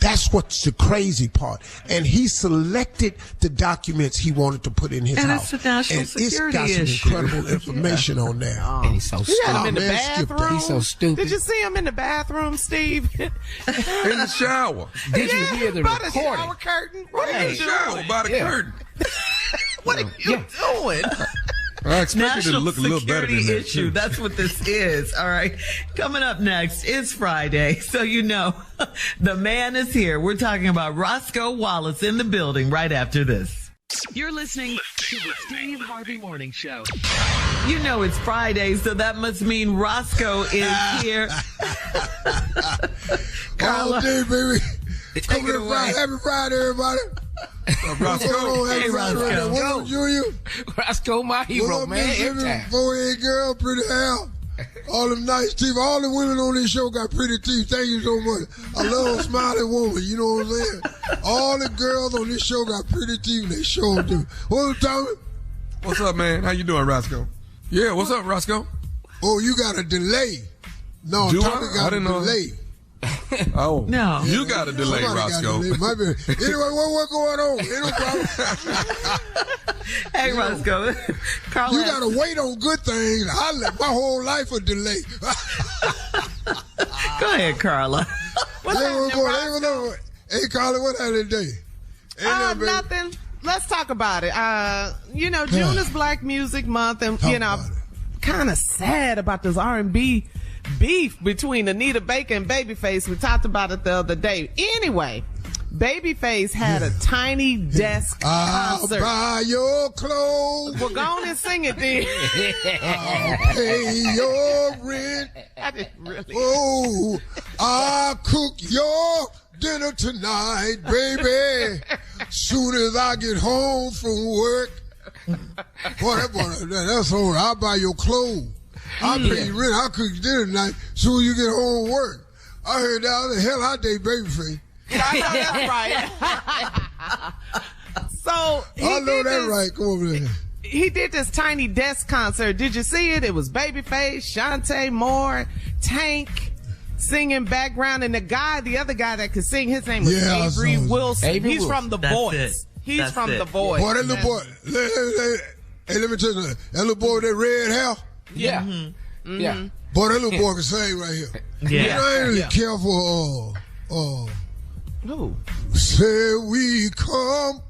That's what's the crazy part. And he selected the documents he wanted to put in his house. It's a national security issue. It's got some incredible information on there. And he's so stupid. You had him in the bathroom. He's so stupid. Did you see him in the bathroom, Steve? In the shower. Did you hear the by the recording? shower curtain? What are you doing? By the curtain. What are you doing? I expected it to look a little better than that. Issue. That's what this is. All right. Coming up next, it's Friday. So you know, the man is here. We're talking about Roscoe Wallace in the building right after this. You're listening to the Steve Harvey Morning Show. You know it's Friday, so that must mean Roscoe is here. All day, baby. Come to Friday. Happy Friday, everybody. Roscoe. Hey, Roscoe. What up, Junior? Roscoe, my hero, man. Forehead girl, pretty hair. All them nice teeth. All the women on this show got pretty teeth. Thank you so much. I love a smiling woman. You know what I'm saying? All the girls on this show got pretty teeth. They sure do. What's up, Tommy? What's up, man? How you doing, Roscoe? Yeah, what's up, Roscoe? Oh, you got a delay. No, Tommy got a delay. Oh, no. You got a delay, Roscoe. Anyway, what's going on? Ain't no problem. Hey, Roscoe. Carla, you got to wait on good things. I let my whole life a delay. Go ahead, Carla. What's happening, Hey, Carla, what happened today? Nothing. Let's talk about it. June is Black Music Month, and kind of sad about this R&B beef between Anita Baker and Babyface. We talked about it the other day. Anyway, Babyface had a tiny desk concert. I'll buy your clothes. Well, go on and sing it then. I'll pay your rent. I didn't really. Oh, I'll cook your dinner tonight, baby. Soon as I get home from work. That's all right. I'll buy your clothes. I'll pay you rent. I'll cook your dinner tonight. Soon as you get home from work. I heard that. The hell I date Babyface. I know that's right. So I know that right. Come over there. He did this tiny desk concert. Did you see it? It was Babyface, Shantae Moore, Tank singing background, and the other guy that could sing, his name was Avery Wilson. He's from The Voice. He's from The Voice. Boy, that little boy. Hey, let me tell you something. That little boy with that red hair. Yeah. Yeah. Boy, that little boy can sing right here. Yeah. I ain't really care for who? Say we come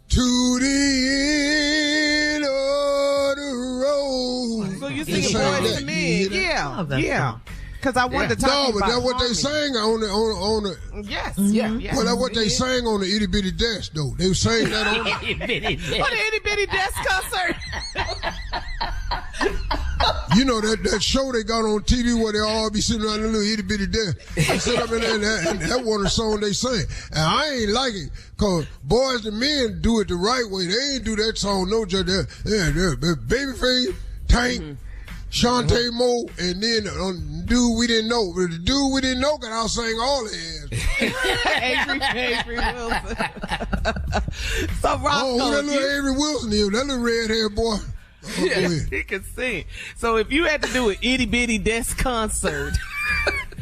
to the end of the road. So you singing Boys to Men? Yeah. Because I wanted to talk about. No, but that's what they sang on the. Yes. Well, that's what they sang on the itty bitty desk, though. They sang that on the itty bitty desk concert. You know that show they got on TV where they all be sitting around the little itty bitty desk. They sit up in there, and that was the song they sang. And I ain't like it, cause Boys to Men do it the right way. They ain't do that song no just there. Babyface, Tank, Shantae Moore, and then dude we didn't know. The dude we didn't know got out sang all the ass. Avery Wilson. So Roscoe, that little Avery Wilson is, that little red-haired boy. Yeah, he can sing. So if you had to do an itty-bitty desk concert,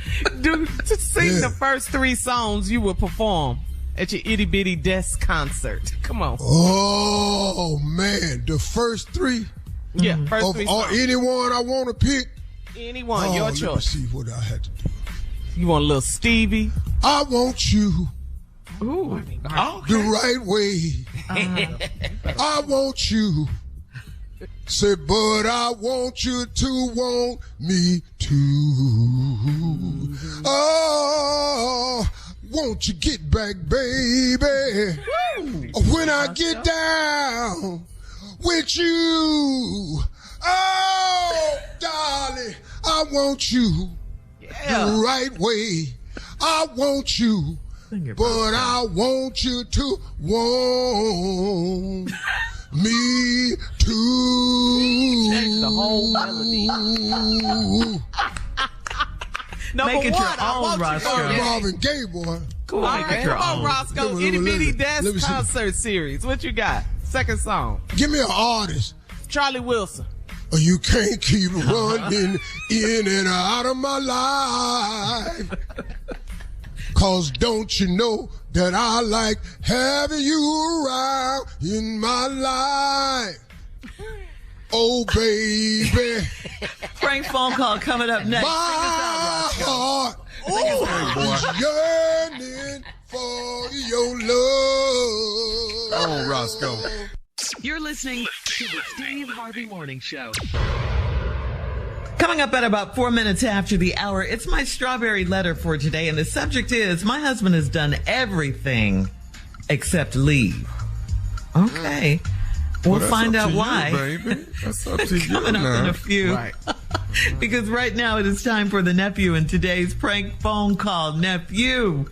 sing the first 3 songs you would perform at your itty-bitty desk concert. Come on. Oh, man. The first 3? Yeah, first 3 songs. Or anyone I want to pick? Anyone, your choice. Let me see what I had to do. You want a little Stevie? I want you. Ooh. Okay. The right way. I want you. Say, but I want you to want me too. Oh, won't you get back, baby? When I get down with you. Oh, darling, I want you the right way. I want you, but I want you to want me too. Change the whole melody. Make it your own, Roscoe. Marvin Gaye, boy. Cool. All right, come on, Roscoe. Itty Bitty Desk Concert Series. What you got? Second song. Give me an artist. Charlie Wilson. You can't keep running in and out of my life. 'Cause don't you know that I like having you around in my life? Oh, baby. Prank phone call coming up next. My heart is yearning for your love. Oh, Roscoe. You're listening to the Steve Harvey Morning Show. Coming up at about 4 minutes after the hour, it's my strawberry letter for today, and the subject is, my husband has done everything except leave. Okay. We'll find out why. Baby. That's up to you. Coming up in a few. Right. Because right now it is time for the nephew in today's prank phone call. Nephew.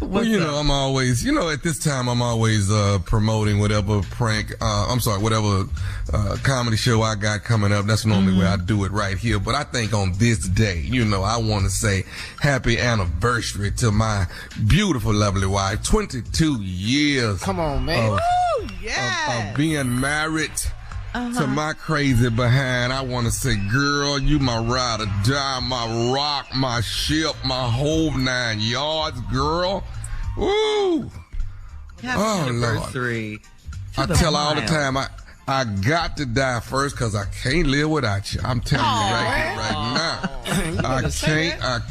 Well, I'm always, at this time, I'm always promoting whatever whatever comedy show I got coming up. That's normally where I do it right here. But I think on this day, I want to say happy anniversary to my beautiful, lovely wife. 22 years. Come on, man. Of being married to my crazy behind. I want to say, girl, you my ride or die, my rock, my ship, my whole 9 yards, girl. Woo! Happy anniversary. I tell her all the time, I got to die first because I can't live without you. I'm telling you right now. I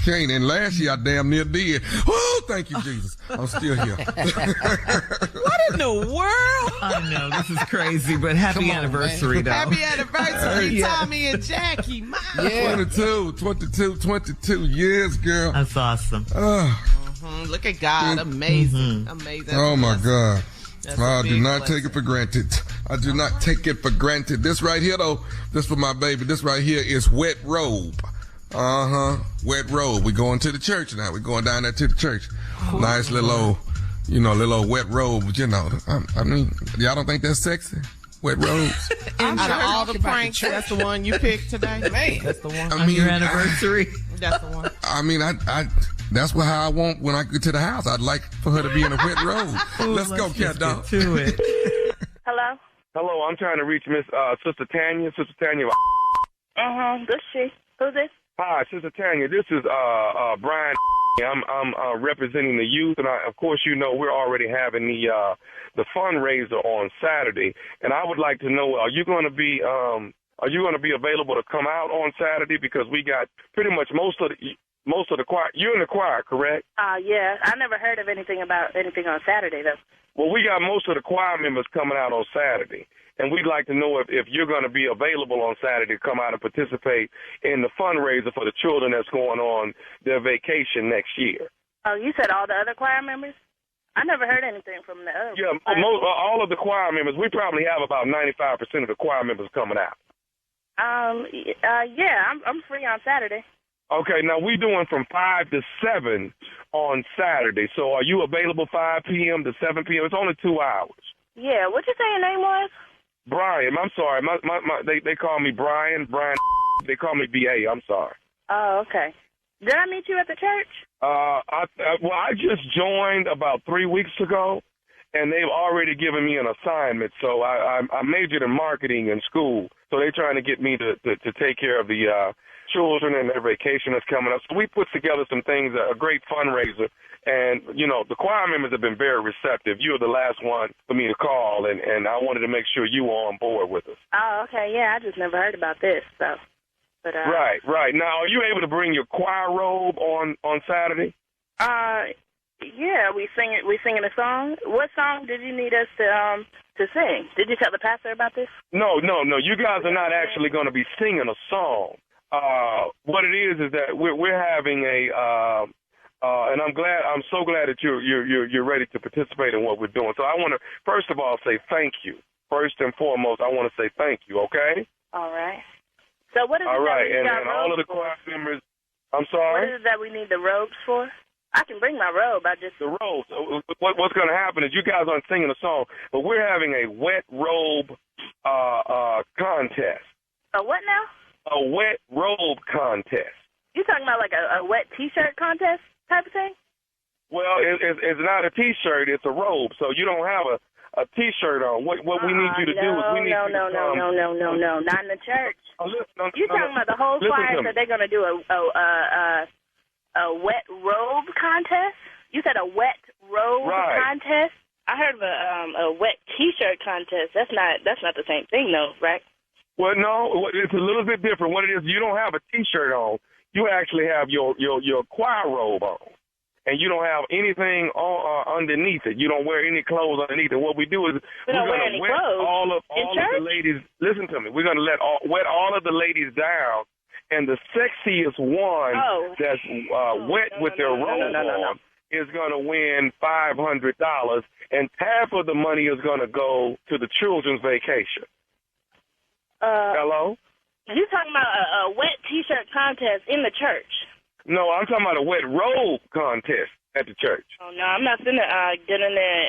can't. And last year I damn near did. Oh, thank you, Jesus. I'm still here. What in the world? I know, this is crazy, but happy anniversary, though. Happy anniversary, Tommy and Jackie. Yeah. 22 years, girl. That's awesome. Look at God. Amazing. Amazing. Oh, my God. I do not take it for granted. I do not take it for granted. This right here, though, this for my baby. This right here is Wet Robe. Wet Robe. We're going to the church now. We're going down there to the church. Nice little old, little old wet robe. I mean, y'all don't think that's sexy? Wet robes. Out of all the pranks, that's the one you picked today? Man. That's the one. I mean, your anniversary. That's the one. I mean, that's how I want when I get to the house. I'd like for her to be in a wet robe. Let's go, cat dog. To it. Hello? Hello, I'm trying to reach Miss Sister Tanya. Sister Tanya. This she. Who's this? Hi, Sister Tanya. This is Brian. I'm representing the youth, and of course, we're already having the fundraiser on Saturday, and I would like to know, are you going to be available to come out on Saturday? Because we got pretty much most of the choir. You're in the choir, correct? Yeah. I never heard of anything about anything on Saturday, though. Well, we got most of the choir members coming out on Saturday, and we'd like to know if you're going to be available on Saturday to come out and participate in the fundraiser for the children that's going on their vacation next year. Oh, you said all the other choir members? I never heard anything from the other. Yeah, all of the choir members. We probably have about 95% of the choir members coming out. Yeah, I'm free on Saturday. Okay, now we're doing from 5 to 7 on Saturday. So are you available 5 p.m. to 7 p.m.? It's only 2 hours. Yeah, what'd you say your name was? Brian. I'm sorry. They call me Brian. They call me B.A. I'm sorry. Oh, okay. Did I meet you at the church? I just joined about 3 weeks ago, and they've already given me an assignment. So I majored in marketing in school. So they're trying to get me to take care of the children and their vacation that's coming up. So we put together some things, a great fundraiser. And, the choir members have been very receptive. You were the last one for me to call, and I wanted to make sure you were on board with us. Oh, okay. Yeah, I just never heard about this. So, but Right. Now, are you able to bring your choir robe on Saturday? Yeah, we singing a song. What song did you need us to sing? Did you tell the pastor about this? No. You guys are not actually going to be singing a song. What it is that we're having and I'm so glad that you're ready to participate in what we're doing. So I want to first of all say thank you. First and foremost, I want to say thank you. Okay. All right. So what is it all right, that we and all of the choir members. I'm sorry. What is it that we need the robes for? I can bring my robe. The robes. What's going to happen is you guys aren't singing a song, but we're having a wet robe contest. A what now? A wet robe contest. You talking about like a wet T-shirt contest type of thing? Well, it's not a T-shirt. It's a robe. So you don't have a T-shirt on. What we need you to do is we need you to come. No, not in the church. You talking about the whole choir that they're going to do a wet robe contest? You said a wet robe contest? I heard of a wet T-shirt contest. That's not the same thing, though, right? Well, no, it's a little bit different. What it is, you don't have a T-shirt on. You actually have your choir robe on, and you don't have anything underneath it. You don't wear any clothes underneath it. What we do is we're going to wet all of the ladies. Listen to me. We're going to wet all of the ladies down. And the sexiest one that's wet with their robe on is going to win $500, and half of the money is going to go to the children's vacation. Hello? You talking about a wet T-shirt contest in the church? No, I'm talking about a wet robe contest at the church. Oh no, I'm not gonna get in there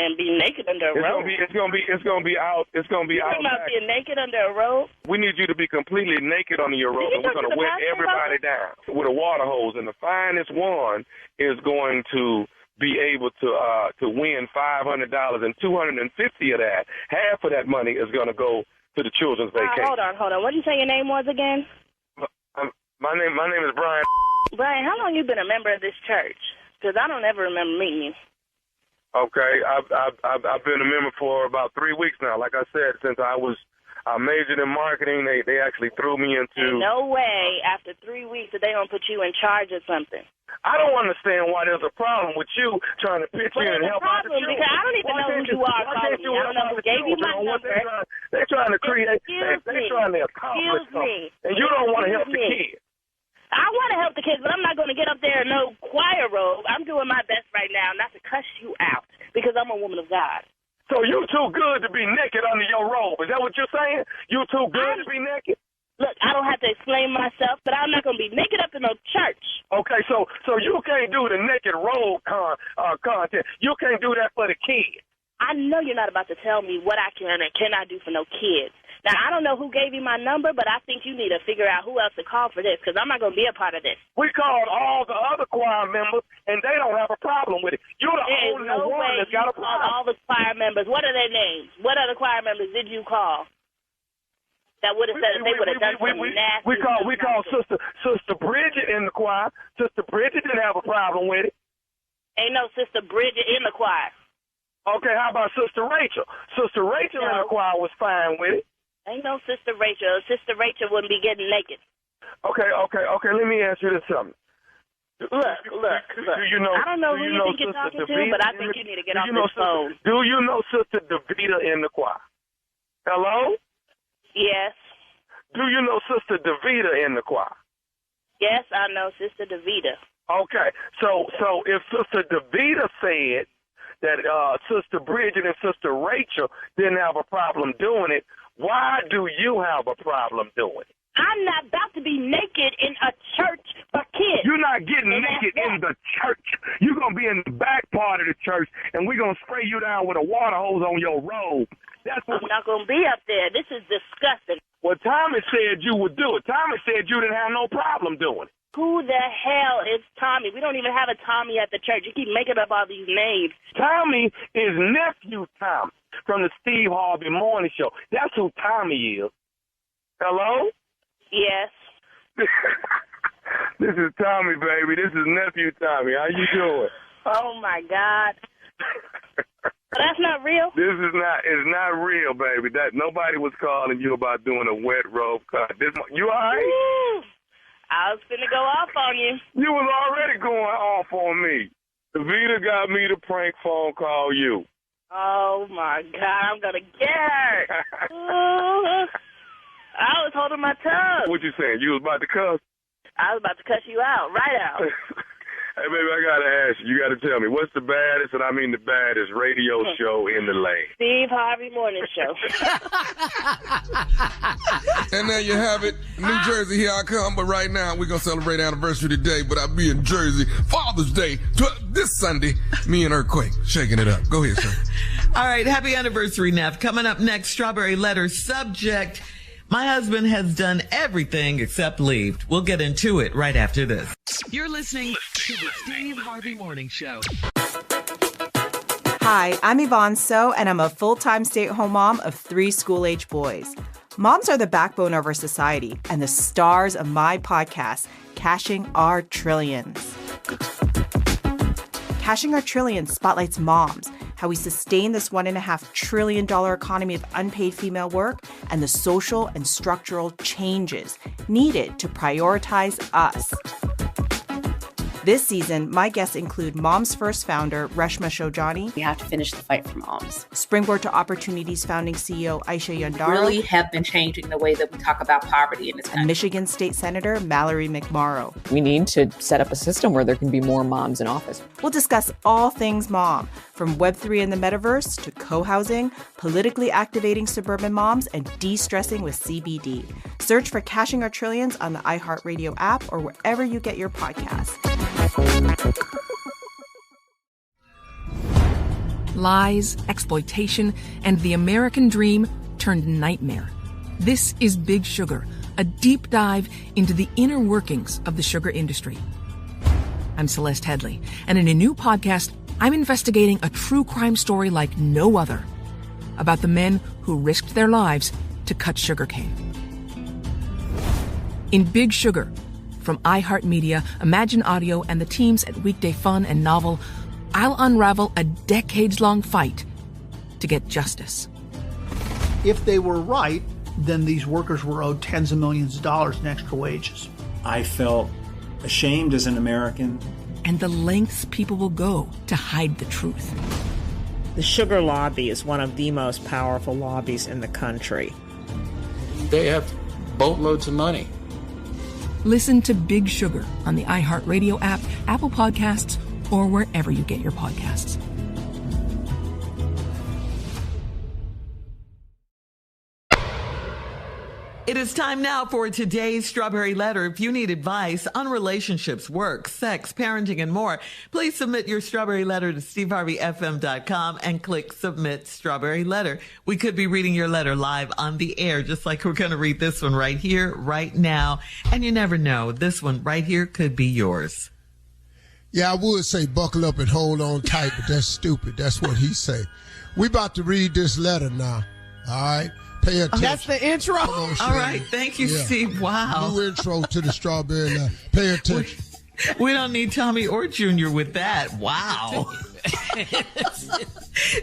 and be naked under a robe. It's gonna be out. It's gonna be out. You talking about being naked under a robe? We need you to be completely naked under your robe, and we're gonna wet everybody down with a water hose. And the finest one is going to be able to win $500, and $250 of that, half of that money is gonna go to the children's vacation. Hold on. What did you say your name was again? My name is Brian. Brian, how long you been a member of this church? Because I don't ever remember meeting you. Okay, I've been a member for about 3 weeks now. Like I said, since I majored in marketing, they actually threw me into. No way, after 3 weeks, that they gonna put you in charge of something. I don't understand why there's a problem with you trying to pitch in and help out the children. Because I don't even know who you are calling me. I don't know who gave you my number. They're trying to create. They're trying to accomplish something, and you don't want to help the kids. I want to help the kids, but I'm not going to get up there in no choir robe. I'm doing my best right now not to cuss you out because I'm a woman of God. So you too good to be naked under your robe. Is that what you're saying? You too good to be naked? Look, I don't have to explain myself, but I'm not going to be naked up in no church. Okay, so you can't do the naked robe contest. You can't do that for the kids. I know you're not about to tell me what I can and cannot do for no kids. Now, I don't know who gave you my number, but I think you need to figure out who else to call for this, because I'm not going to be a part of this. We called all the other choir members, and they don't have a problem with it. You're the only one that's got a problem. All the choir members. What are their names? What other choir members did you call? That would have said they would have done some nasty. We called Sister Bridget in the choir. Sister Bridget didn't have a problem with it. Ain't no Sister Bridget in the choir. Okay, how about Sister Rachel? Sister Rachel in the choir was fine with it. Ain't no Sister Rachel. Sister Rachel wouldn't be getting naked. Okay. Let me ask you this something. Look. Do you know? I don't know who you think you're talking to, but I think you need to get off this phone. Do you know Sister Davita in the choir? Hello? Yes. Do you know Sister Davita in the choir? Yes, I know Sister Davita. Okay. So if Sister Davita said that Sister Bridget and Sister Rachel didn't have a problem doing it, why do you have a problem doing it? I'm not about to be naked in a church for kids. You're not getting naked in the church. You're going to be in the back part of the church, and we're going to spray you down with a water hose on your robe. That's what I'm not going to be up there. This is disgusting. Well, Tommy said you would do it. Tommy said you didn't have no problem doing it. Who the hell is Tommy? We don't even have a Tommy at the church. You keep making up all these names. Tommy is nephew Tommy from the Steve Harvey Morning Show. That's who Tommy is. Hello? Yes. This is Tommy, baby. This is nephew Tommy. How you doing? Oh, my God. That's not real? It's not real, baby. That nobody was calling you about doing a wet rope cut. You all right? Woo! I was finna go off on you. You was already going off on me. Davita got me to prank phone call you. Oh, my God. I'm going to get her. I was holding my tongue. What you saying? You was about to cuss? I was about to cuss you out, right out. Hey, baby, I got to ask you. You got to tell me, what's the baddest, and I mean the baddest, radio show in the land? Steve Harvey Morning Show. And there you have it. New Jersey, here I come. But right now, we're going to celebrate anniversary today. But I'll be in Jersey. Father's Day this Sunday. Me and Earthquake shaking it up. Go ahead, sir. All right. Happy anniversary, Neff. Coming up next, Strawberry Letter subject. My husband has done everything except leave. We'll get into it right after this. You're listening to the Steve Harvey Morning Show. Hi, I'm Yvonne So, and I'm a full-time stay-at-home mom of 3 school-age boys. Moms are the backbone of our society and the stars of my podcast, Cashing Our Trillions. Cashing Our Trillions spotlights moms, how we sustain this $1.5 trillion economy of unpaid female work, and the social and structural changes needed to prioritize us. This season, my guests include Moms First founder Reshma Shojani. We have to finish the fight for moms. Springboard to Opportunities founding CEO Aisha Yandaro. Really have been changing the way that we talk about poverty in this country. And Michigan State Senator Mallory McMorrow. We need to set up a system where there can be more moms in office. We'll discuss all things mom, from Web3 and the metaverse to co-housing, politically activating suburban moms, and de-stressing with CBD. Search for Cashing Our Trillions on the iHeartRadio app or wherever you get your podcasts. Lies, exploitation, and the American dream turned nightmare. This is Big Sugar, a deep dive into the inner workings of the sugar industry. I'm Celeste Headley, and in a new podcast, I'm investigating a true crime story like no other about the men who risked their lives to cut sugarcane. In Big Sugar, from iHeartMedia, Imagine Audio, and the teams at Weekday Fun and Novel, I'll unravel a decades-long fight to get justice. If they were right, then these workers were owed tens of millions of dollars in extra wages. I felt ashamed as an American. And the lengths people will go to hide the truth. The sugar lobby is one of the most powerful lobbies in the country. They have boatloads of money. Listen to Big Sugar on the iHeartRadio app, Apple Podcasts, or wherever you get your podcasts. It is time now for today's Strawberry Letter. If you need advice on relationships, work, sex, parenting, and more, please submit your Strawberry Letter to SteveHarveyFM.com and click Submit Strawberry Letter. We could be reading your letter live on the air, just like we're going to read this one right here, right now. And you never know, this one right here could be yours. Yeah, I would say buckle up and hold on tight, but that's stupid. That's what he say. We about to read this letter now, all right? Pay attention. That's the intro. On, all right. Thank you, Steve. Wow. New intro to the Strawberry Letter. Pay attention. We don't need Tommy or Junior with that. Wow.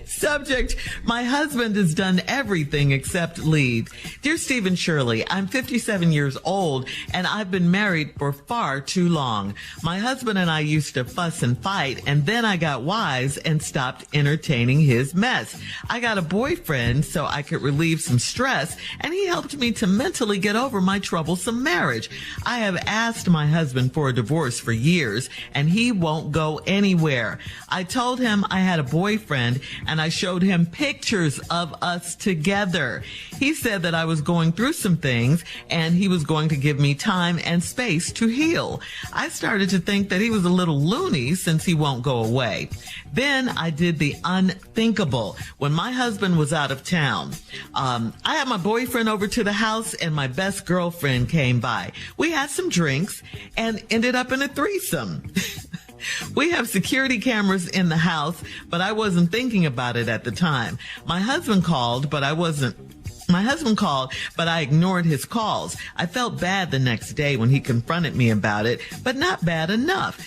Subject, my husband has done everything except leave. Dear Steve and Shirley, I'm 57 years old and I've been married for far too long. My husband and I used to fuss and fight, and then I got wise and stopped entertaining his mess. I got a boyfriend so I could relieve some stress, and he helped me to mentally get over my troublesome marriage. I have asked my husband for a divorce for years and he won't go anywhere. I told him him I had a boyfriend, and I showed him pictures of us together. He said that I was going through some things, and he was going to give me time and space to heal. I started to think that he was a little loony since he won't go away. Then I did the unthinkable. When my husband was out of town, I had my boyfriend over to the house, and my best girlfriend came by. We had some drinks and ended up in a threesome. We have security cameras in the house, but I wasn't thinking about it at the time. My husband called, but I ignored his calls. I felt bad the next day when he confronted me about it, but not bad enough.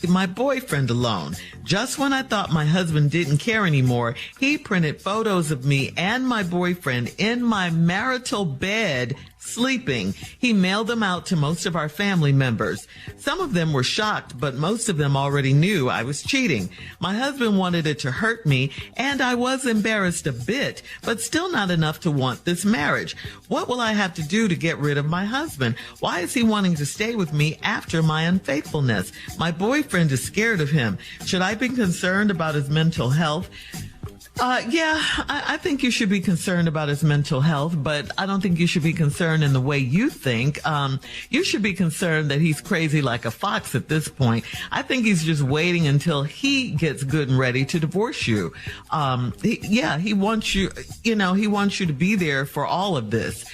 My boyfriend alone. Just when I thought my husband didn't care anymore, he printed photos of me and my boyfriend in my marital bed sleeping. He mailed them out to most of our family members. Some of them were shocked, but most of them already knew I was cheating. My husband wanted it to hurt me, and I was embarrassed a bit, but still not enough to want this marriage. What will I have to do to get rid of my husband? Why is he wanting to stay with me after my unfaithfulness? My boyfriend is scared of him. Should I be concerned about his mental health? I think you should be concerned about his mental health, but I don't think you should be concerned in the way you think. You should be concerned that he's crazy like a fox at this point. I think he's just waiting until he gets good and ready to divorce you. He wants you, he wants you to be there for all of this.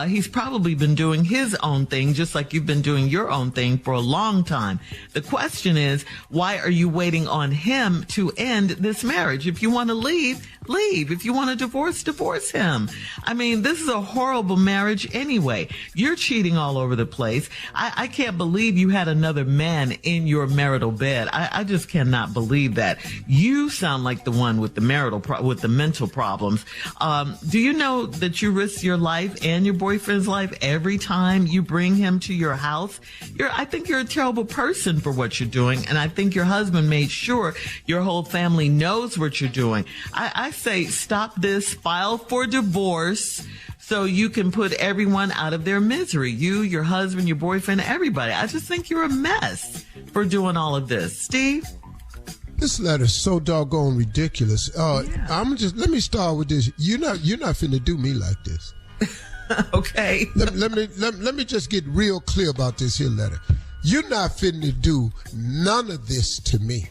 He's probably been doing his own thing, just like you've been doing your own thing for a long time. The question is, why are you waiting on him to end this marriage? If you want to leave. If you want to divorce him. I mean, this is a horrible marriage anyway. You're cheating all over the place. I can't believe you had another man in your marital bed. I just cannot believe that. You sound like the one with the with the mental problems. Do you know that you risk your life and your boyfriend's life every time you bring him to your house? I think you're a terrible person for what you're doing, and I think your husband made sure your whole family knows what you're doing. I say stop this, file for divorce so you can put everyone out of their misery. You, your husband, your boyfriend, everybody. I just think you're a mess for doing all of this. Steve? This letter's so doggone ridiculous. Let me start with this. You're not finna do me like this. Okay. Let me just get real clear about this here letter. You're not finna do none of this to me.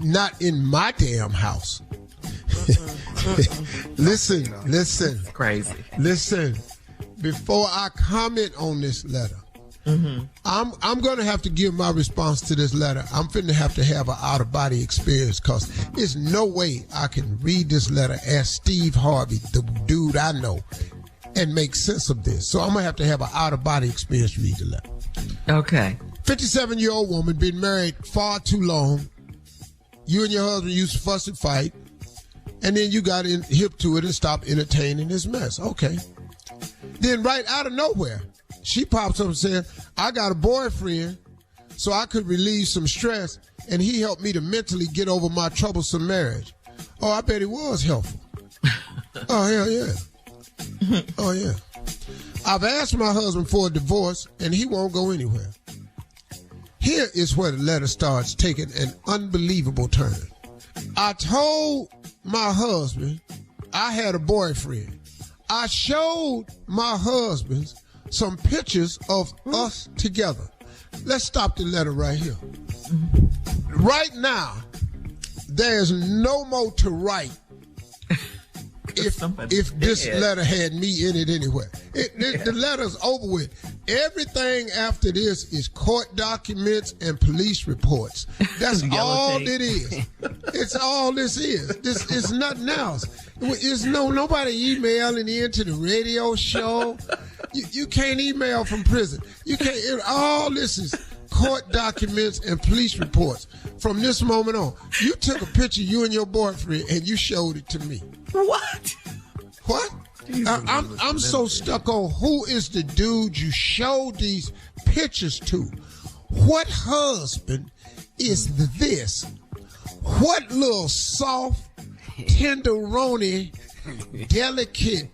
Not in my damn house. Listen. Crazy. Listen. Before I comment on this letter, I'm going to have to give my response to this letter. I'm finna have to have an out-of-body experience because there's no way I can read this letter as Steve Harvey, the dude I know, and make sense of this. So I'm going to have an out-of-body experience to read the letter. Okay. 57-year-old woman, been married far too long. You and your husband used to fuss and fight. And then you got hip to it and stopped entertaining this mess. Okay. Then right out of nowhere, she pops up and says, I got a boyfriend so I could relieve some stress, and he helped me to mentally get over my troublesome marriage. Oh, I bet it was helpful. Oh, hell yeah. Oh, yeah. I've asked my husband for a divorce, and he won't go anywhere. Here is where the letter starts taking an unbelievable turn. I told my husband I had a boyfriend. I showed my husband some pictures of us together. Let's stop the letter right here. Right now, there's no more to write if this letter had me in it anywhere. The letter's over with. Everything after this is court documents and police reports. That's all it is. It's all this is. This is nothing else. It's nobody emailing into the radio show. You can't email from prison. You can't. All this is court documents and police reports. From this moment on, you took a picture of you and your boyfriend and you showed it to me. What? I'm so stuck on who is the dude you showed these pictures to. What husband is this? What little soft, tenderoni, delicate,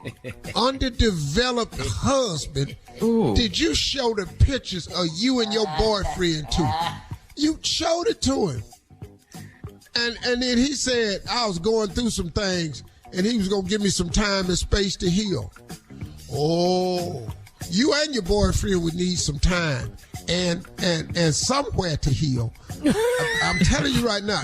underdeveloped husband did you show the pictures of you and your boyfriend to? You showed it to him. And then he said I was going through some things and he was going to give me some time and space to heal. Oh, you and your boyfriend would need some time and somewhere to heal. I'm telling you right now,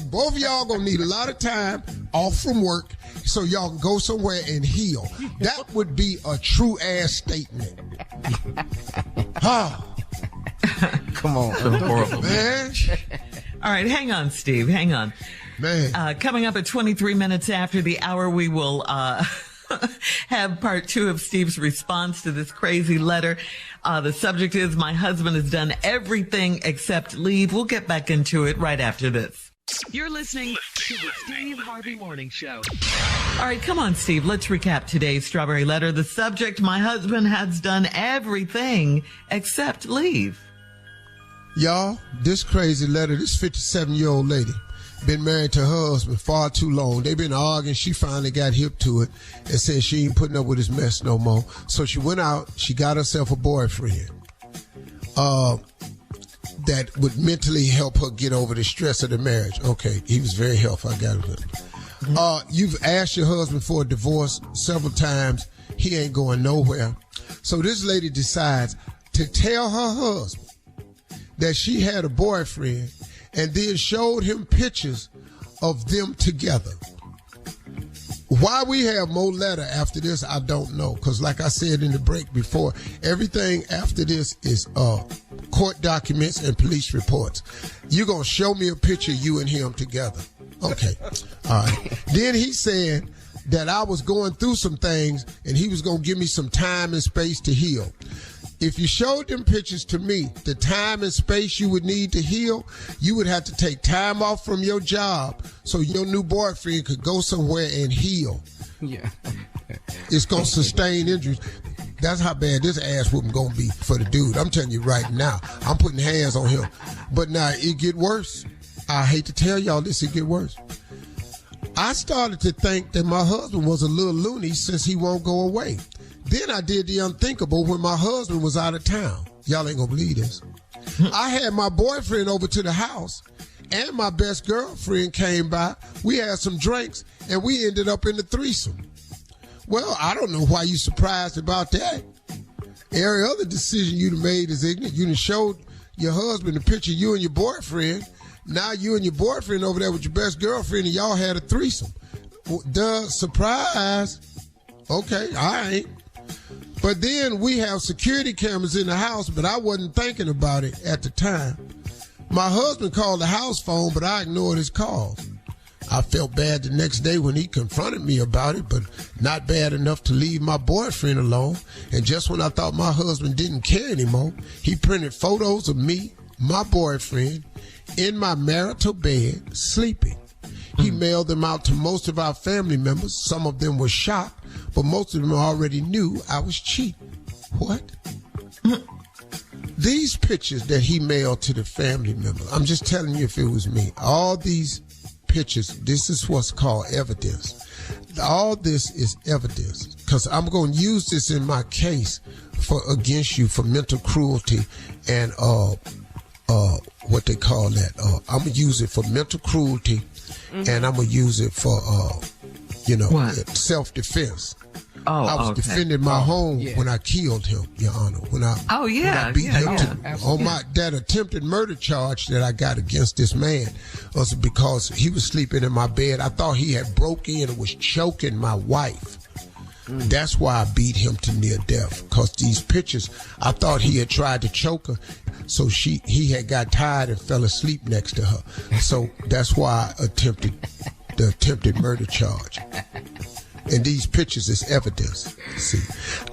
both of y'all going to need a lot of time off from work so y'all can go somewhere and heal. That would be a true ass statement. Come on, horrible man. All right, hang on, Steve. Hang on. Man. Coming up at 23 minutes after the hour, we will have part 2 of Steve's response to this crazy letter. The subject is, my husband has done everything except leave. We'll get back into it right after this. You're listening to the Steve Harvey Morning Show. All right, come on, Steve. Let's recap today's Strawberry Letter. The subject, my husband has done everything except leave. Y'all, this crazy letter, this 57-year-old lady, been married to her husband far too long. They've been arguing. She finally got hip to it and said she ain't putting up with his mess no more. So she went out. She got herself a boyfriend that would mentally help her get over the stress of the marriage. Okay, he was very helpful. I got it. You've asked your husband for a divorce several times. He ain't going nowhere. So this lady decides to tell her husband that she had a boyfriend and then showed him pictures of them together. Why we have more letter after this, I don't know. Because like I said in the break before, everything after this is court documents and police reports. You're going to show me a picture of you and him together. Okay. All right. Then he said that I was going through some things and he was going to give me some time and space to heal. If you showed them pictures to me, the time and space you would need to heal, you would have to take time off from your job so your new boyfriend could go somewhere and heal. Yeah. It's going to sustain injuries. That's how bad this ass whooping going to be for the dude. I'm telling you right now. I'm putting hands on him. But now it get worse. I hate to tell y'all this, it get worse. I started to think that my husband was a little loony since he won't go away. Then I did the unthinkable when my husband was out of town. Y'all ain't gonna believe this. I had my boyfriend over to the house and my best girlfriend came by. We had some drinks and we ended up in the threesome. Well, I don't know why you surprised about that. Every other decision you'd have made is ignorant. You done showed your husband a picture of you and your boyfriend. Now you and your boyfriend over there with your best girlfriend and y'all had a threesome. Duh, surprise. Okay, all right. But then we have security cameras in the house, but I wasn't thinking about it at the time. My husband called the house phone, but I ignored his calls. I felt bad the next day when he confronted me about it, but not bad enough to leave my boyfriend alone. And just when I thought my husband didn't care anymore, he printed photos of me, my boyfriend, in my marital bed, sleeping. He mailed them out to most of our family members. Some of them were shocked, but most of them already knew I was cheating. What? These pictures that he mailed to the family members, I'm just telling you if it was me. All these pictures, this is what's called evidence. All this is evidence because I'm going to use this in my case against you for mental cruelty and what they call that. I'm going to use it for mental cruelty. And I'm going to use it for, self-defense. I was defending my home when I killed him, Your Honor. When I beat him on that attempted murder charge that I got against this man was because he was sleeping in my bed. I thought he had broke in and was choking my wife. That's why I beat him to near death. Because these pictures, I thought he had tried to choke her. So he had got tired and fell asleep next to her. So that's why I attempted the attempted murder charge. And these pictures is evidence. See,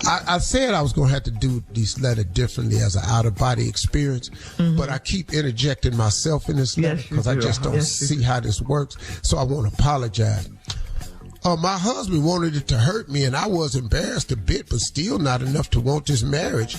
I said I was going to have to do this letter differently as an out-of-body experience, but I keep interjecting myself in this letter because I just don't see how this works. So I want to apologize. My husband wanted it to hurt me, and I was embarrassed a bit, but still not enough to want this marriage.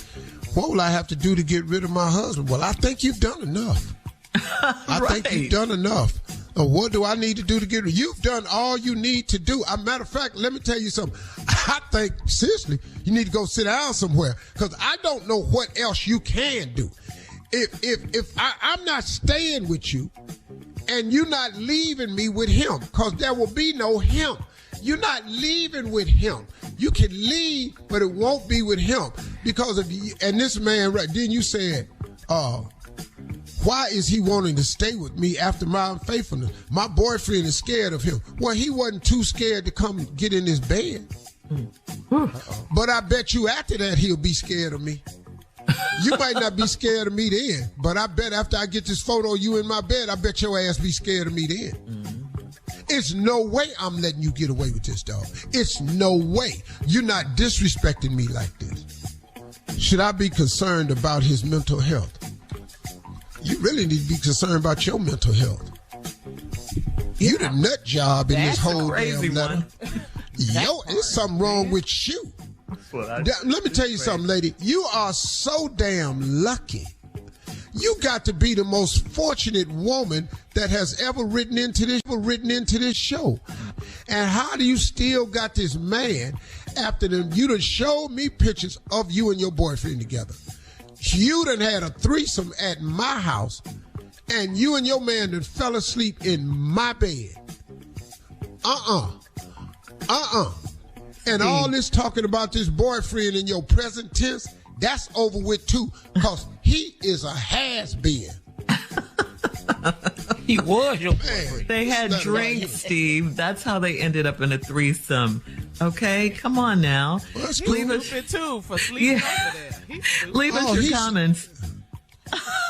What will I have to do to get rid of my husband? Well, I think you've done enough. I think you've done enough. What do I need to do to get rid of you? You've done all you need to do. As a matter of fact, let me tell you something. I think, seriously, you need to go sit down somewhere because I don't know what else you can do. If I'm not staying with you And you're not leaving me with him, because there will be no him. You're not leaving with him. You can leave, but it won't be with him. Because of you. And this man, right, then you said, why is he wanting to stay with me after my unfaithfulness? My boyfriend is scared of him. Well, he wasn't too scared to come get in his bed. But I bet you after that he'll be scared of me. You might not be scared of me then, but I bet after I get this photo of you in my bed, I bet your ass be scared of me then. It's no way I'm letting you get away with this, dog. It's no way. You're not disrespecting me like this. Should I be concerned about his mental health? You really need to be concerned about your mental health. You the nut job in this whole damn letter. Yo, there's something wrong with you. Let me tell you something, lady. You are so damn lucky. You got to be the most fortunate woman that has ever written into this show. And how do you still got this man after you done showed me pictures of you and your boyfriend together? You done had a threesome at my house, and you and your man done fell asleep in my bed. And all this talking about this boyfriend in your present tense, that's over with too, because he is a has-been. He was your boyfriend. They had drinks, Steve. That's how they ended up in a threesome. Okay, come on now. Well, leave us too for sleeping over there. Leave us your comments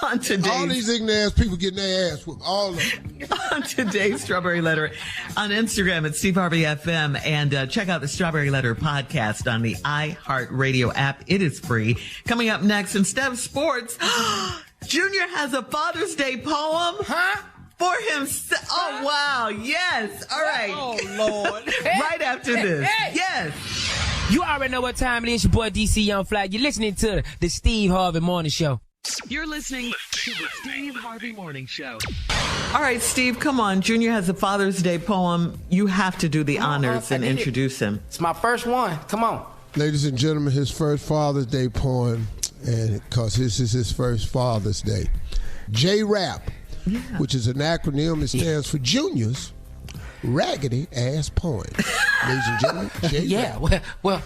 on today's. All these ignorant ass people getting their ass whooped. All of them. On today's Strawberry Letter on Instagram at Steve Harvey FM, and check out the Strawberry Letter podcast on the iHeartRadio app. It is free. Coming up next, instead of sports, Junior has a Father's Day poem. For himself. Oh, wow. Yes. All right. Oh, Lord. Right after this. Yes. You already know what time it is. Your boy DC Young Fly. You're listening to the Steve Harvey Morning Show. You're listening to the Steve Harvey Morning Show. All right, Steve, come on. Junior has a Father's Day poem. You have to do the honors and introduce him. It's my first one. Come on. Ladies and gentlemen, his first Father's Day poem, and because this is his first Father's Day. JRAP. Yeah. Which is an acronym. It stands for Junior's Raggedy Ass Poem. Ladies and gentlemen, yeah, well,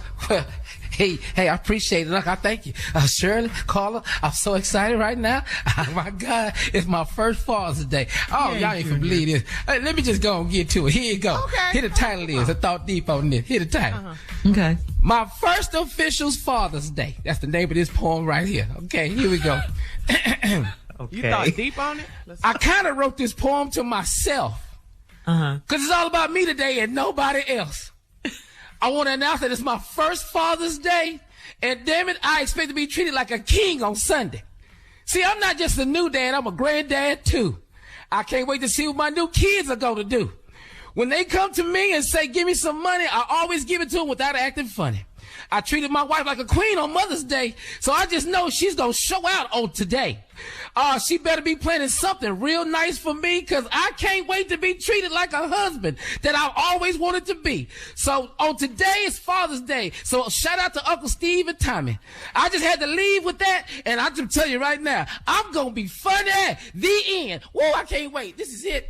hey, I appreciate it. Look, I thank you. Shirley, Carla, I'm so excited right now. Oh, my God, it's my first Father's Day. Oh, y'all ain't gonna believe this. Hey, let me just go and get to it. Here you go. Okay. Here the title is. I thought deep on this. Here the title. Okay. My first official Father's Day. That's the name of this poem right here. Okay, here we go. Okay. You thought deep on it? I kind of wrote this poem to myself. Because it's all about me today and nobody else. I want to announce that it's my first Father's Day, and damn it, I expect to be treated like a king on Sunday. See, I'm not just a new dad, I'm a granddad too. I can't wait to see what my new kids are going to do. When they come to me and say, give me some money, I always give it to them without acting funny. I treated my wife like a queen on Mother's Day, so I just know she's going to show out on today. She better be planning something real nice for me, because I can't wait to be treated like a husband that I've always wanted to be. So on today is Father's Day, so shout out to Uncle Steve and Tommy. I just had to leave with that, and I just tell you right now, I'm going to be funny. The end. Whoa, I can't wait. This is it.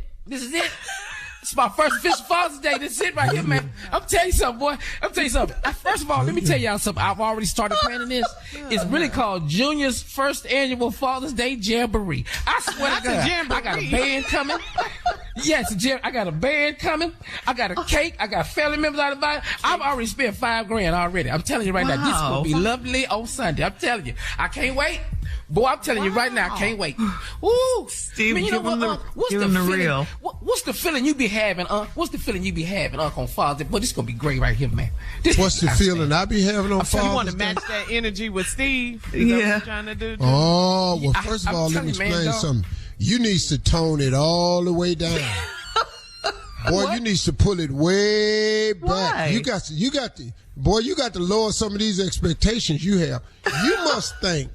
It's my first official Father's Day. This is it right here, man. I'm telling you something, boy. First of all, let me tell y'all something. I've already started planning this. It's really called Junior's first annual Father's Day Jamboree. I swear to God, I got a band coming. Yes, I got a band coming. I got a cake. I got family members out of the I've already spent $5,000 already. I'm telling you right now, this is going to be lovely on Sunday. I'm telling you. I can't wait. Boy, I'm telling you right now, I can't wait. Ooh, Steve, give him the real. What's the feeling you be having, What's the feeling you be having, on Father's Day? Boy, this is going to be great right here, man. What's the feeling I be having on Father's Day? You want to match that energy with Steve? Is that what you're trying to do? Oh, well, first of all, let me explain something. You need to tone it all the way down. Boy, you need to pull it way back. Why? You got to lower some of these expectations you have. You must think.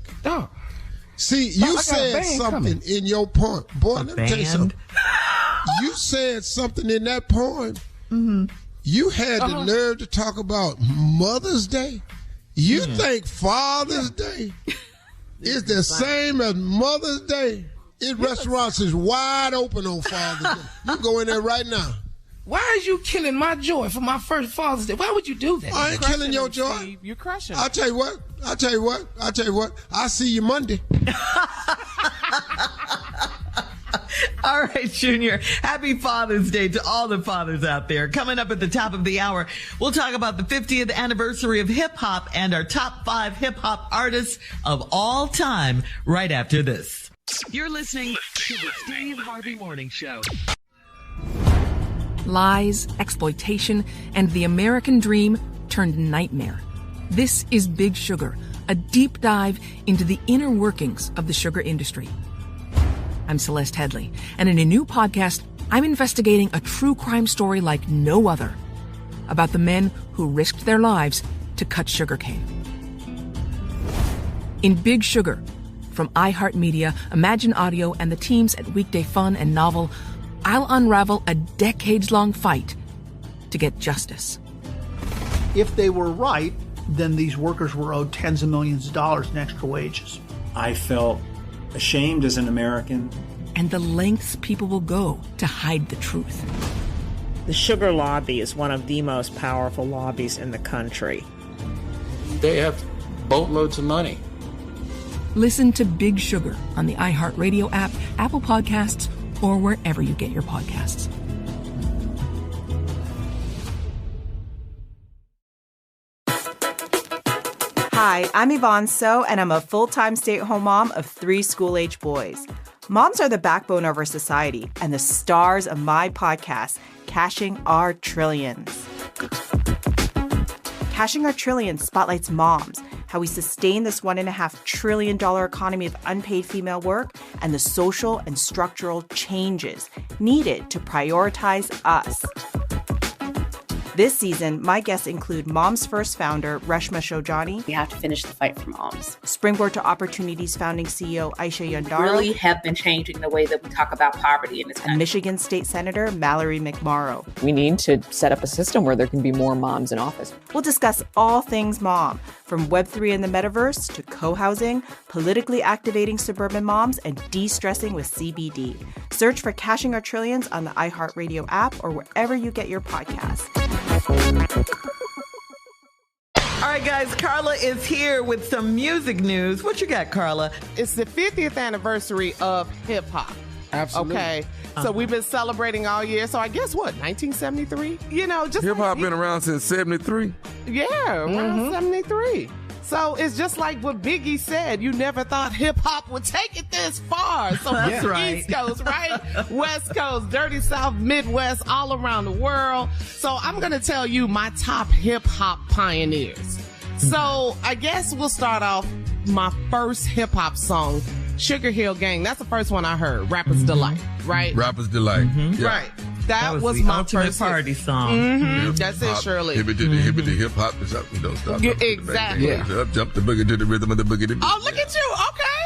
See, you said something in your poem. Boy, let me tell you something. You said something in that poem. Mm-hmm. You had the nerve to talk about Mother's Day. You think Father's Day is the same as Mother's Day? Restaurants is wide open on Father's Day. You can go in there right now. Why are you killing my joy for my first Father's Day? Why would you do that? I ain't killing your joy. Steve. You're crushing it. I'll tell you what. I'll see you Monday. All right, Junior. Happy Father's Day to all the fathers out there. Coming up at the top of the hour, we'll talk about the 50th anniversary of hip hop and our top 5 hip hop artists of all time right after this. You're listening to the Steve Harvey Morning Show. Lies, exploitation, and the American dream turned nightmare. This is Big Sugar, a deep dive into the inner workings of the sugar industry. I'm Celeste Headley, and in a new podcast, I'm investigating a true crime story like no other about the men who risked their lives to cut sugarcane. In Big Sugar, from iHeartMedia, Imagine Audio, and the teams at Weekday Fun and Novel, I'll unravel a decades-long fight to get justice. If they were right, then these workers were owed tens of millions of dollars in extra wages. I felt ashamed as an American. And the lengths people will go to hide the truth. The sugar lobby is one of the most powerful lobbies in the country. They have boatloads of money. Listen to Big Sugar on the iHeartRadio app, Apple Podcasts, or wherever you get your podcasts. Hi, I'm Yvonne So, and I'm a full-time stay-at-home mom of 3 school-age boys. Moms are the backbone of our society and the stars of my podcast, Cashing Our Trillions. Cashing Our Trillions spotlights moms, how we sustain this $1.5 trillion economy of unpaid female work, and the social and structural changes needed to prioritize us. This season, my guests include Moms First founder Reshma Shojani. We have to finish the fight for moms. Springboard to Opportunities founding CEO Aisha Yandaro. Really have been changing the way that we talk about poverty in this country. And Michigan State Senator Mallory McMorrow. We need to set up a system where there can be more moms in office. We'll discuss all things mom, from Web3 and the metaverse to co-housing, politically activating suburban moms, and de-stressing with CBD. Search for Cashing Our Trillions on the iHeartRadio app or wherever you get your podcasts. All right, guys, Carla is here with some music news. What you got, Carla? It's the 50th anniversary of hip hop. Absolutely. Okay. So we've been celebrating all year. So I guess what, 1973? You know, just hip hop been around since 73. Yeah, around 73. So it's just like what Biggie said. You never thought hip hop would take it this far. So that's right. East Coast, right? West Coast, Dirty South, Midwest, all around the world. So I'm going to tell you my top hip hop pioneers. So I guess we'll start off my first hip hop song, Sugar Hill Gang. That's the first one I heard. Rapper's Delight, right? Rapper's Delight. Yeah. Right. That was the my ultimate first party song. Mm-hmm. That's it, Shirley. Hibbity hip hop is up. Don't stop. Exactly. Up, jump the boogie to the rhythm of the boogie. Oh, look at you. Okay.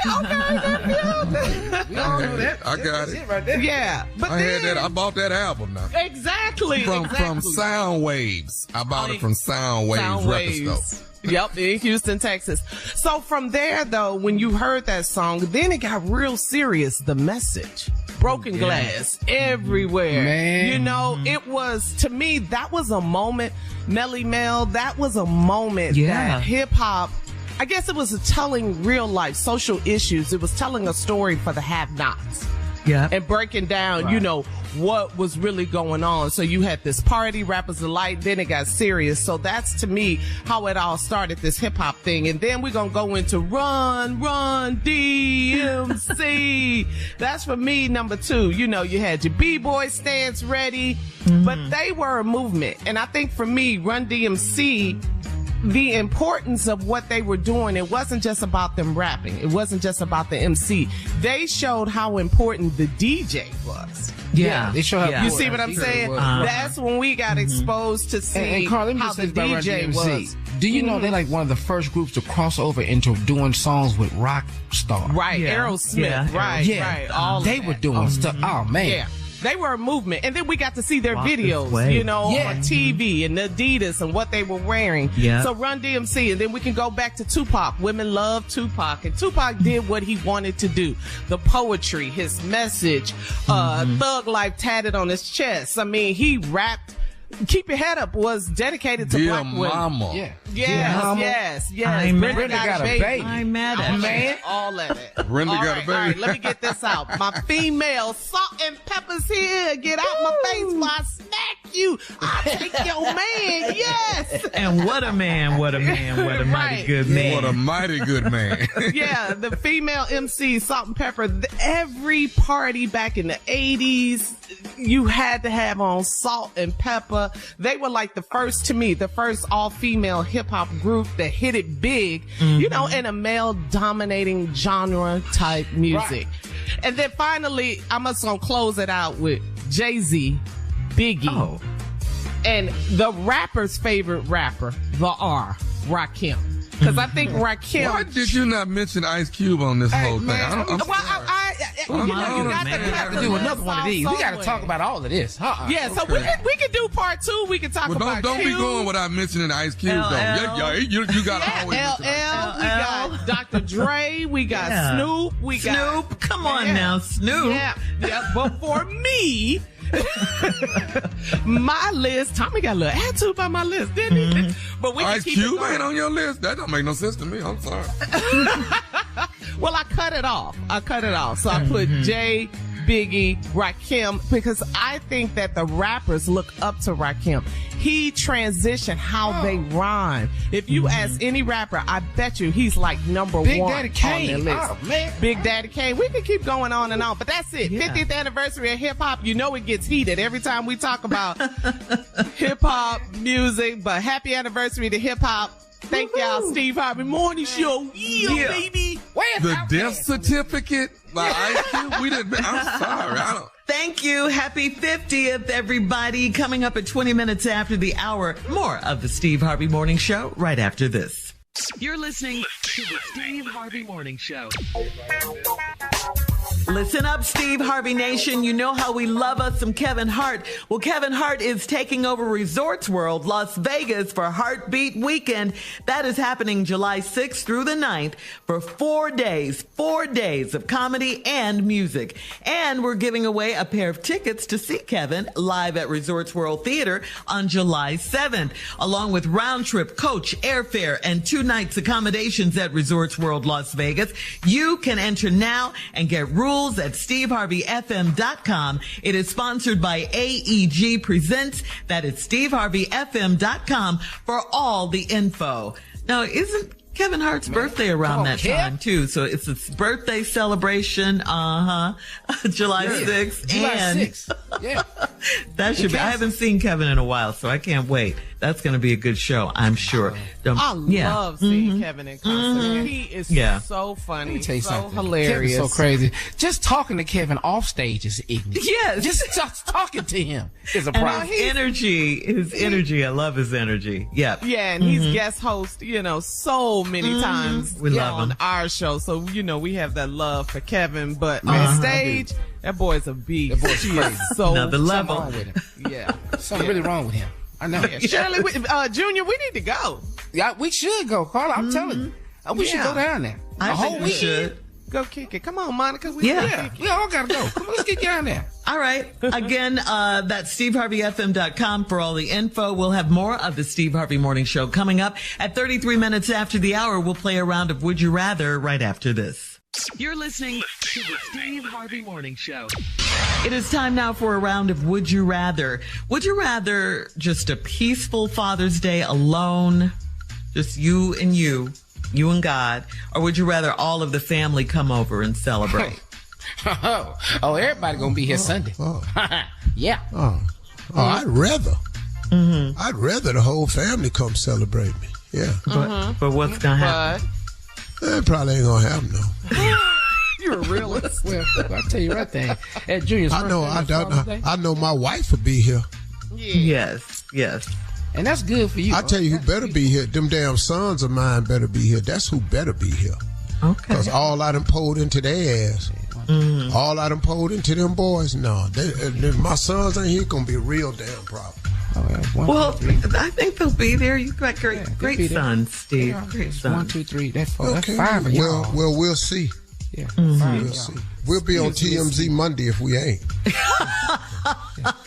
I got it. Right there. Yeah. But I had that. I bought that album now. Exactly. From Sound Waves. I bought it from Sound Waves record store. Yep, in Houston, Texas. So from there, though, when you heard that song, then it got real serious. The message. Broken glass everywhere. Man. You know, it was, to me, that was a moment, Melly Mel, that was a moment that hip hop, I guess it was telling real life social issues. It was telling a story for the have-nots. Yeah. And breaking down, you know, what was really going on. So you had this party, Rapper's Delight, then it got serious. So that's, to me, how it all started, this hip-hop thing. And then we're going to go into Run, DMC. That's, for me, number 2. You know, you had your B-Boy Stance Ready, but they were a movement. And I think, for me, Run DMC, the importance of what they were doing, it wasn't just about them rapping. It wasn't just about the MC. They showed how important the DJ was. Yeah, they showed how You see what I'm saying? That's when we got exposed to see and Carl, let me how just the say about DJ Run DMC. was. Do you know they're like one of the first groups to cross over into doing songs with rock stars? Right, Aerosmith. Right, right. All they of were that. doing stuff. Oh, man. Yeah. They were a movement. And then we got to see their videos, on TV and Adidas and what they were wearing. Yeah. So Run DMC. And then we can go back to Tupac. Women love Tupac. And Tupac did what he wanted to do. The poetry, his message, thug life tatted on his chest. I mean, he rapped. Keep Your Head Up was dedicated to black women. Mama. Yeah. Yes. Brenda got a baby. I'm mad at man. All of it. Brenda got a baby. All right, let me get this out. My female Salt and Pepper's here. Get out my face while I smack you. I'll take your man. Yes. And what a man. What a mighty good man. What a mighty good man. Yeah, the female MC, Salt and Pepper. Every party back in the 80s, you had to have on Salt and Pepper. They were like the first all-female hip-hop group that hit it big, in a male-dominating genre type music. Right. And then finally, I'm just going to close it out with Jay-Z, Biggie, and the rapper's favorite rapper, the R, Rakim. Because I think Rakim... Why did you not mention Ice Cube on this whole thing? You got to do another one of these. We got to talk about all of this. Yeah, so we can do part 2. We can talk about don't be going without mentioning Ice Cube, though. You got to always... LL, we got Dr. Dre, we got Snoop, we got... Snoop, come on now, Snoop. Yeah, but for me... my list, Tommy got a little attitude about my list, didn't he? But we Ice Cube ain't on your list. That don't make no sense to me. I'm sorry. Well, I cut it off. So I put Jay, Biggie, Rakim, because I think that the rappers look up to Rakim. He transitioned how they rhyme. If you ask any rapper, I bet you he's like number Big one Daddy Kane. on their list. Oh, man. Big Daddy Kane. We can keep going on and on, but that's it. 50th anniversary of hip hop. You know it gets heated every time we talk about hip hop music, but happy anniversary to hip hop. Thank y'all, Steve Harvey Morning Show. Yeah, baby. The death certificate by Ice Cube. I'm sorry. I don't. Thank you. Happy 50th, everybody. Coming up at 20 minutes after the hour, more of the Steve Harvey Morning Show right after this. You're listening to the Steve Harvey Morning Show. Listen up, Steve Harvey Nation. You know how we love us some Kevin Hart. Well, Kevin Hart is taking over Resorts World Las Vegas for Heartbeat Weekend. That is happening July 6th through the 9th for 4 days of comedy and music. And we're giving away a pair of tickets to see Kevin live at Resorts World Theater on July 7th, along with round trip, coach, airfare, and 2 nights accommodations at Resorts World Las Vegas. You can enter now and get rules at steveharveyfm.com. It is sponsored by AEG Presents. That is steveharveyfm.com for all the info. Now, isn't Kevin Hart's birthday around that time too? So it's his birthday celebration. July 6th. July 6th. Yeah. That should be. I haven't seen Kevin in a while, so I can't wait. That's going to be a good show, I'm sure. I love seeing Kevin in concert. He is so funny. Let me tell you something. Hilarious. Kevin's so crazy. Just talking to Kevin off stage is ignorant. Yes. Just talking to him is a problem. And his energy. I love his energy. Yeah. Yeah, and he's guest host, so many times we love on him. our show. So, we have that love for Kevin. But on stage, that boy's a beast. That boy's crazy. So another level. Wrong with him. Yeah. Something really wrong with him. I know. Yeah. Shirley, Junior, we need to go. Yeah, we should go, Carla. I'm telling you. We should go down there. I think we should. Go kick it. Come on, Monica. We all gotta go. Come on, let's get down there. All right. Again, that's steveharveyfm.com for all the info. We'll have more of the Steve Harvey Morning Show coming up at 33 minutes after the hour. We'll play a round of Would You Rather right after this. You're listening to the Steve Harvey Morning Show. It is time now for a round of Would You Rather. Would you rather just a peaceful Father's Day alone, just you and God, or would you rather all of the family come over and celebrate? Everybody gonna be here Sunday. Yeah. I'd rather. I'd rather the whole family come celebrate me. Yeah. But what's gonna happen? It probably ain't gonna happen though. You're a realist. Well, I'll tell you right thing. At Junior's I know my wife will be here. Yeah. Yes. And that's good for you. I tell you who better be here. Them damn sons of mine better be here. That's who better be here. Okay. Because all I done pulled into their ass. All I done pulled into them boys, no. If my sons ain't here, gonna be a real damn problem. Oh, yeah. Well, I think they'll be there. You've got great sons, Steve. Yeah, great sons. 1, 2, 3. That's 4. Okay. That's 5 of y'all. Well, we'll see. Yeah. We'll see. We'll be on TMZ Monday if we ain't.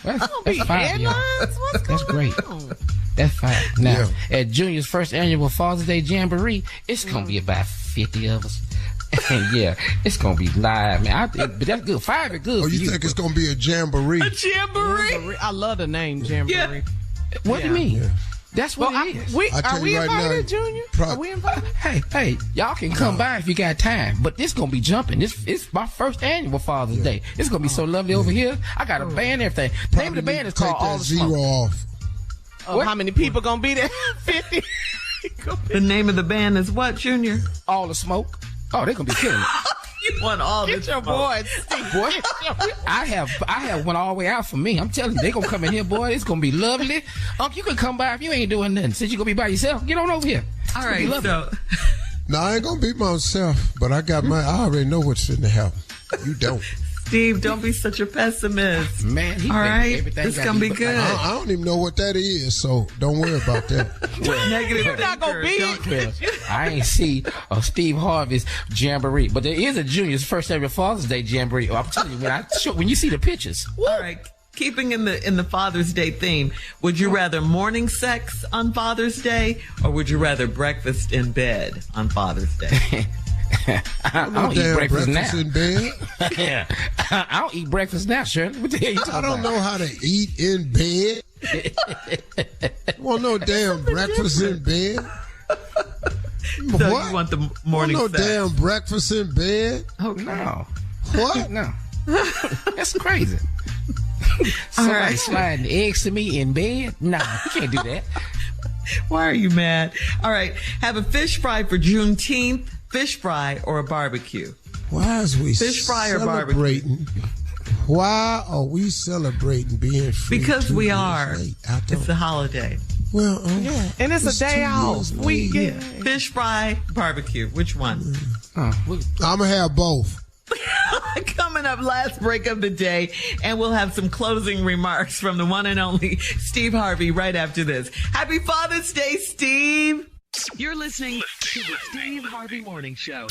That's 5 of y'all. That's great. That's 5. Now, at Junior's first annual Father's Day Jamboree, it's going to be about 50 of us. Yeah, it's going to be live, man. But that's good. 5 is good. Oh, you think it's going to be a jamboree? A jamboree? I love the name Jamboree. Yeah. What do you mean? Yeah. That's what it is. Are we invited, Junior? Are we invited? Hey, y'all can come by if you got time, but this gonna be jumping. It's my first annual Father's Day. It's gonna be so lovely over here. I got a band and everything. The name of the band is called All the Smoke. Zero off. How many people gonna be there? 50. The name of the band is what, Junior? All the Smoke. Oh, they're gonna be killing it. You want all Get this your boys, boy. I have one all the way out for me. I'm telling you, they gonna come in here, boy. It's gonna be lovely. You can come by if you ain't doing nothing. Since you gonna be by yourself, get on over here. All right, so. No, I ain't gonna be myself, but I already know what's finna happen. You don't. Steve, don't be such a pessimist. Man, all right, it's gonna be good. I don't even know what that is, so don't worry about that. Negative. You're not gonna be it. I ain't see Steve Harvey's Jamboree, but there is a Junior's first ever Father's Day Jamboree. I'm telling you, when you see the pictures. All right. Keeping in the Father's Day theme, would you rather morning sex on Father's Day, or would you rather breakfast in bed on Father's Day? I don't eat breakfast now. In bed. Yeah, I don't eat breakfast now, Shirley. What the hell you talking about? I don't know how to eat in bed. Want no damn breakfast in bed? So what? You want the morning want no sex? Damn breakfast in bed? Oh no! What? No, that's crazy. Somebody sliding eggs to me in bed? Nah, you can't do that. Why are you mad? All right, have a fish fry for Juneteenth. Fish fry or a barbecue? Why is we fish fry or barbecue? Why are we celebrating being free? Because we are. It's a holiday. Well, yeah, and it's a day off. We get fish fry, barbecue. Which one? I'm gonna have both. Coming up, last break of the day, and we'll have some closing remarks from the one and only Steve Harvey right after this. Happy Father's Day, Steve. You're listening to the Steve Harvey Morning Show.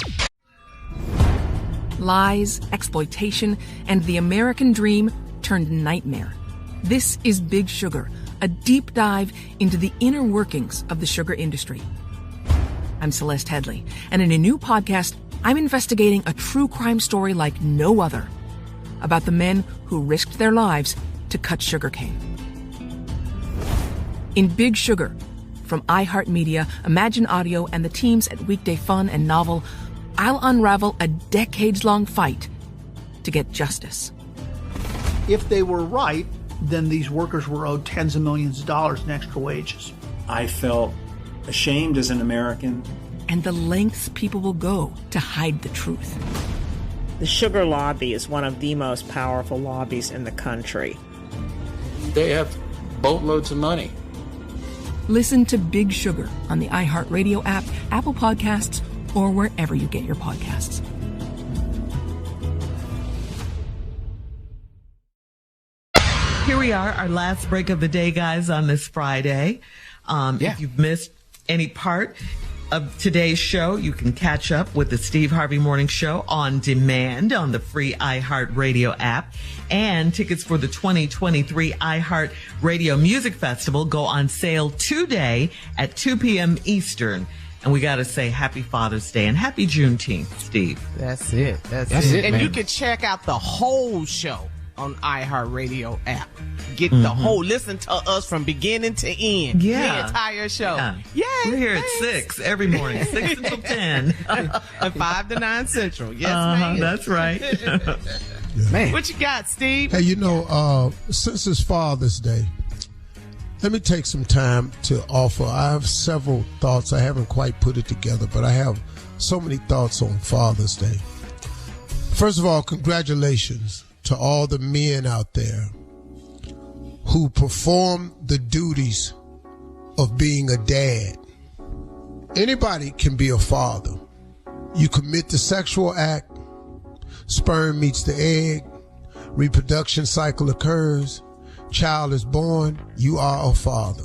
Lies, exploitation, and the American dream turned nightmare. This is Big Sugar, a deep dive into the inner workings of the sugar industry. I'm Celeste Headley, and in a new podcast, I'm investigating a true crime story like no other about the men who risked their lives to cut sugarcane. In Big Sugar, from iHeartMedia, Imagine Audio, and the teams at Weekday Fun and Novel, I'll unravel a decades-long fight to get justice. If they were right, then these workers were owed tens of millions of dollars in extra wages. I felt ashamed as an American. And the lengths people will go to hide the truth. The sugar lobby is one of the most powerful lobbies in the country. They have boatloads of money. Listen to Big Sugar on the iHeartRadio app, Apple Podcasts, or wherever you get your podcasts. Here we are, our last break of the day, guys, on this Friday. If you've missed any part of today's show, you can catch up with the Steve Harvey Morning Show on demand on the free iHeartRadio app. And tickets for the 2023 iHeartRadio Music Festival go on sale today at 2 p.m. Eastern. And we got to say happy Father's Day and happy Juneteenth, Steve. That's it. That's it. And man, you can check out the whole show on iHeartRadio app. Get the whole, listen to us from beginning to end. Yeah. The entire show. Yeah. Yay, we're here at 6 every morning, 6 until 10. And 5 to 9 Central. Yes, ma'am. That's right. Man. What you got, Steve? Hey, since it's Father's Day, let me take some time to offer. I have several thoughts. I haven't quite put it together, but I have so many thoughts on Father's Day. First of all, congratulations to all the men out there who perform the duties of being a dad. Anybody can be a father. You commit the sexual act, Sperm meets the egg. Reproduction cycle occurs. Child is born. You are a father.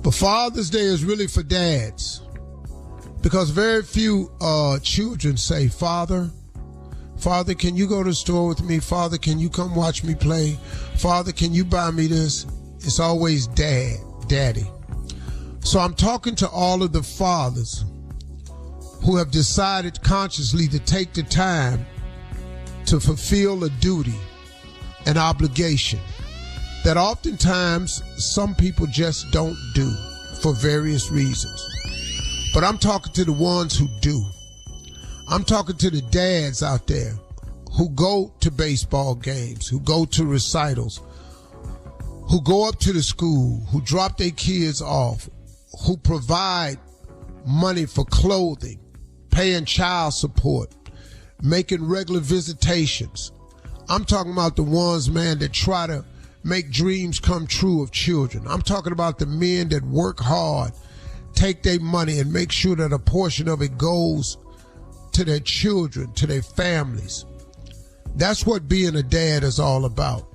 But Father's Day is really for dads, because very few children say, Father, can you go to the store with me? Father, can you come watch me play? Father, can you buy me this? It's always daddy. So I'm talking to all of the fathers who have decided consciously to take the time to fulfill a duty, an obligation that oftentimes some people just don't do for various reasons. But I'm talking to the ones who do. I'm talking to the dads out there who go to baseball games, who go to recitals, who go up to the school, who drop their kids off, who provide money for clothing, paying child support, making regular visitations. I'm talking about the ones, man, that try to make dreams come true of children. I'm talking about the men that work hard, take their money and make sure that a portion of it goes to their children, to their families. That's what being a dad is all about.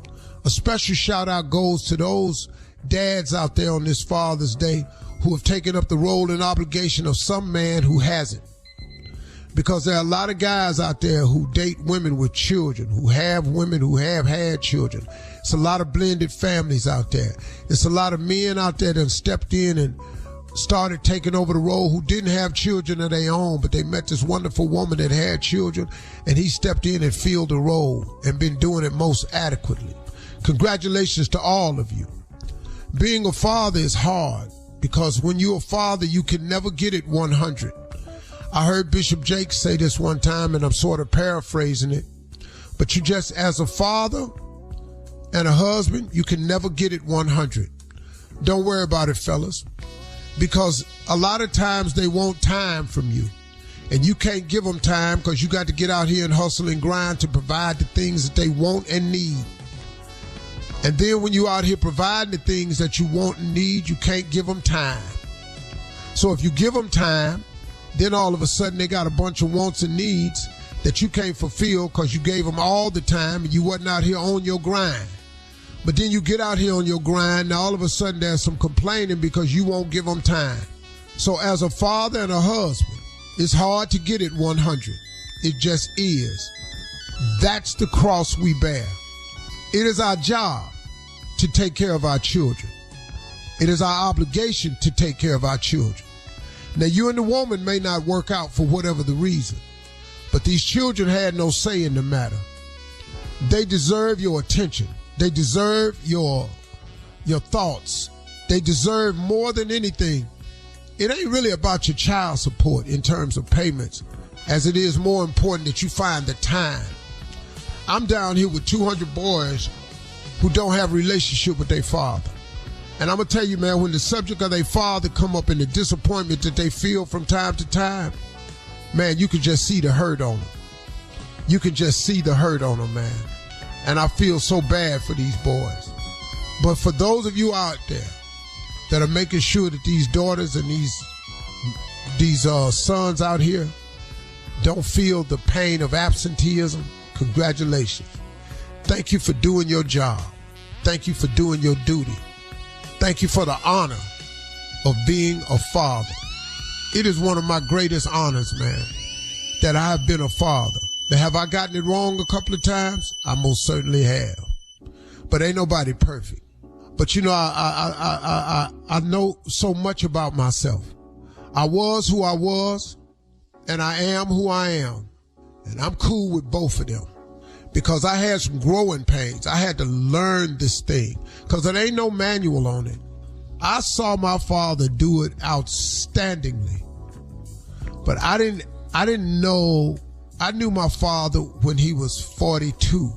A special shout out goes to those dads out there on this Father's Day who have taken up the role and obligation of some man who hasn't. Because there are a lot of guys out there who date women with children, who have women who have had children. It's a lot of blended families out there. It's a lot of men out there that stepped in and started taking over the role who didn't have children of their own, but they met this wonderful woman that had children, and he stepped in and filled the role and been doing it most adequately. Congratulations to all of you. Being a father is hard, because when you're a father, you can never get it 100. I heard Bishop Jake say this one time, and I'm sort of paraphrasing it, but you just, as a father and a husband, you can never get it 100. Don't worry about it, fellas, because a lot of times they want time from you, and you can't give them time because you got to get out here and hustle and grind to provide the things that they want and need. And then when you out here providing the things that you want and need, you can't give them time. So if you give them time, then all of a sudden they got a bunch of wants and needs that you can't fulfill because you gave them all the time and you wasn't out here on your grind. But then you get out here on your grind, now all of a sudden there's some complaining because you won't give them time. So as a father and a husband, it's hard to get it 100. It just is. That's the cross we bear. It is our job to take care of our children. It is our obligation to take care of our children. Now, you and the woman may not work out for whatever the reason, but these children had no say in the matter. They deserve your attention. They deserve your thoughts. They deserve more than anything. It ain't really about your child support in terms of payments, as it is more important that you find the time. I'm down here with 200 boys who don't have a relationship with their father. And I'm going to tell you, man, when the subject of their father come up and the disappointment that they feel from time to time, man, you can just see the hurt on them. You can just see the hurt on them, man. And I feel so bad for these boys. But for those of you out there that are making sure that these daughters and these sons out here don't feel the pain of absenteeism, congratulations. Thank you for doing your job. Thank you for doing your duty. Thank you for the honor of being a father. It is one of my greatest honors, man, that I have been a father. Now, have I gotten it wrong a couple of times? I most certainly have. But ain't nobody perfect. But you know, I know so much about myself. I was who I was, and I am who I am. And I'm cool with both of them. Because I had some growing pains. I had to learn this thing because there ain't no manual on it. I saw my father do it outstandingly, but I didn't know. I knew my father when he was 42.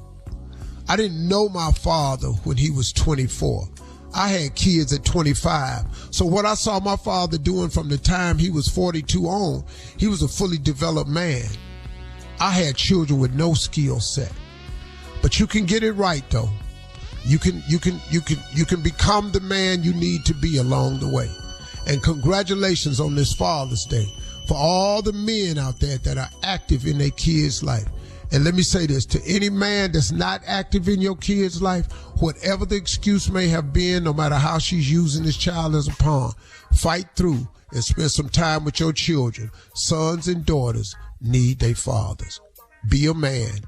I didn't know my father when he was 24. I had kids at 25. So what I saw my father doing from the time he was 42 on, he was a fully developed man. I had children with no skill set. But you can get it right though. You can become the man you need to be along the way. And congratulations on this Father's Day for all the men out there that are active in their kids' life. And let me say this, to any man that's not active in your kid's life, whatever the excuse may have been, no matter how she's using this child as a pawn, fight through and spend some time with your children. Sons and daughters need their fathers. Be a man.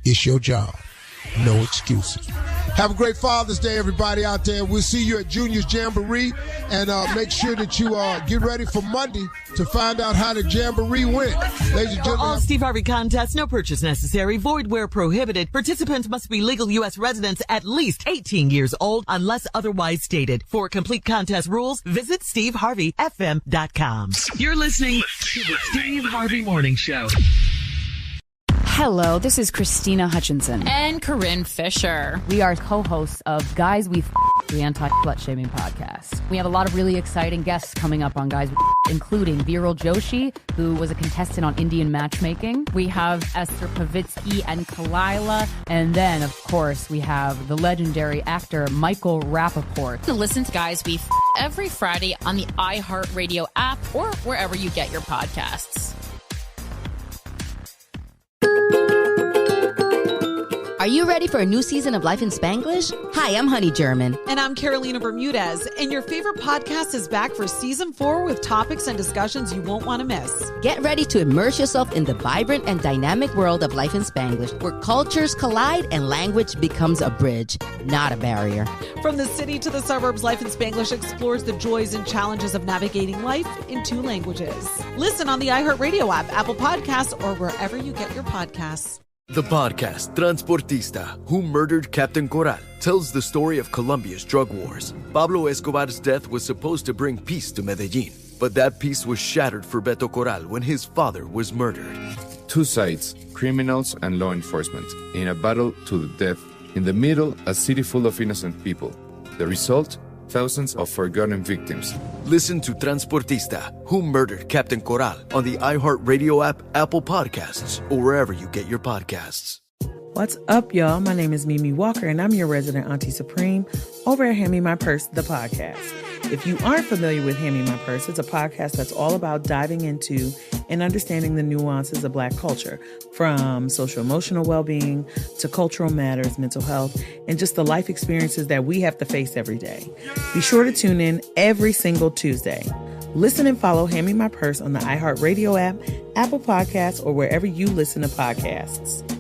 It's your job. No excuses. Have a great Father's Day, everybody out there. We'll see you at Junior's Jamboree, and make sure that you get ready for Monday to find out how the Jamboree went. Ladies and gentlemen, all Steve Harvey contests, no purchase necessary, void where prohibited. Participants must be legal U.S. residents at least 18 years old unless otherwise stated. For complete contest rules, visit SteveHarveyFM.com. You're listening to the Steve Harvey Morning Show. Hello, this is Christina Hutchinson. And Corinne Fisher. We are co-hosts of Guys We the anti-slut shaming podcast. We have a lot of really exciting guests coming up on Guys We including Viral Joshi, who was a contestant on Indian Matchmaking. We have Esther Pavitsky and Kalila. And then, of course, we have the legendary actor Michael Rappaport. Listen to Guys We every Friday on the iHeartRadio app or wherever you get your podcasts. Are you ready for a new season of Life in Spanglish? Hi, I'm Honey German. And I'm Carolina Bermudez. And your favorite podcast is back for season 4 with topics and discussions you won't want to miss. Get ready to immerse yourself in the vibrant and dynamic world of Life in Spanglish, where cultures collide and language becomes a bridge, not a barrier. From the city to the suburbs, Life in Spanglish explores the joys and challenges of navigating life in 2 languages. Listen on the iHeartRadio app, Apple Podcasts, or wherever you get your podcasts. The podcast Transportista, Who Murdered Captain Corral, tells the story of Colombia's drug wars. Pablo Escobar's death was supposed to bring peace to Medellin, but that peace was shattered for Beto Corral when his father was murdered. 2 sides, criminals and law enforcement, in a battle to the death. In the middle, a city full of innocent people. The result? Thousands of forgotten victims. Listen to Transportista, Who Murdered Captain Corral on the iHeartRadio app, Apple Podcasts, or wherever you get your podcasts. What's up, y'all? My name is Mimi Walker, and I'm your resident Auntie Supreme over at Hand Me My Purse, the podcast. If you aren't familiar with Hand Me My Purse, it's a podcast that's all about diving into and understanding the nuances of Black culture, from social-emotional well-being to cultural matters, mental health, and just the life experiences that we have to face every day. Be sure to tune in every single Tuesday. Listen and follow Hand Me My Purse on the iHeartRadio app, Apple Podcasts, or wherever you listen to podcasts.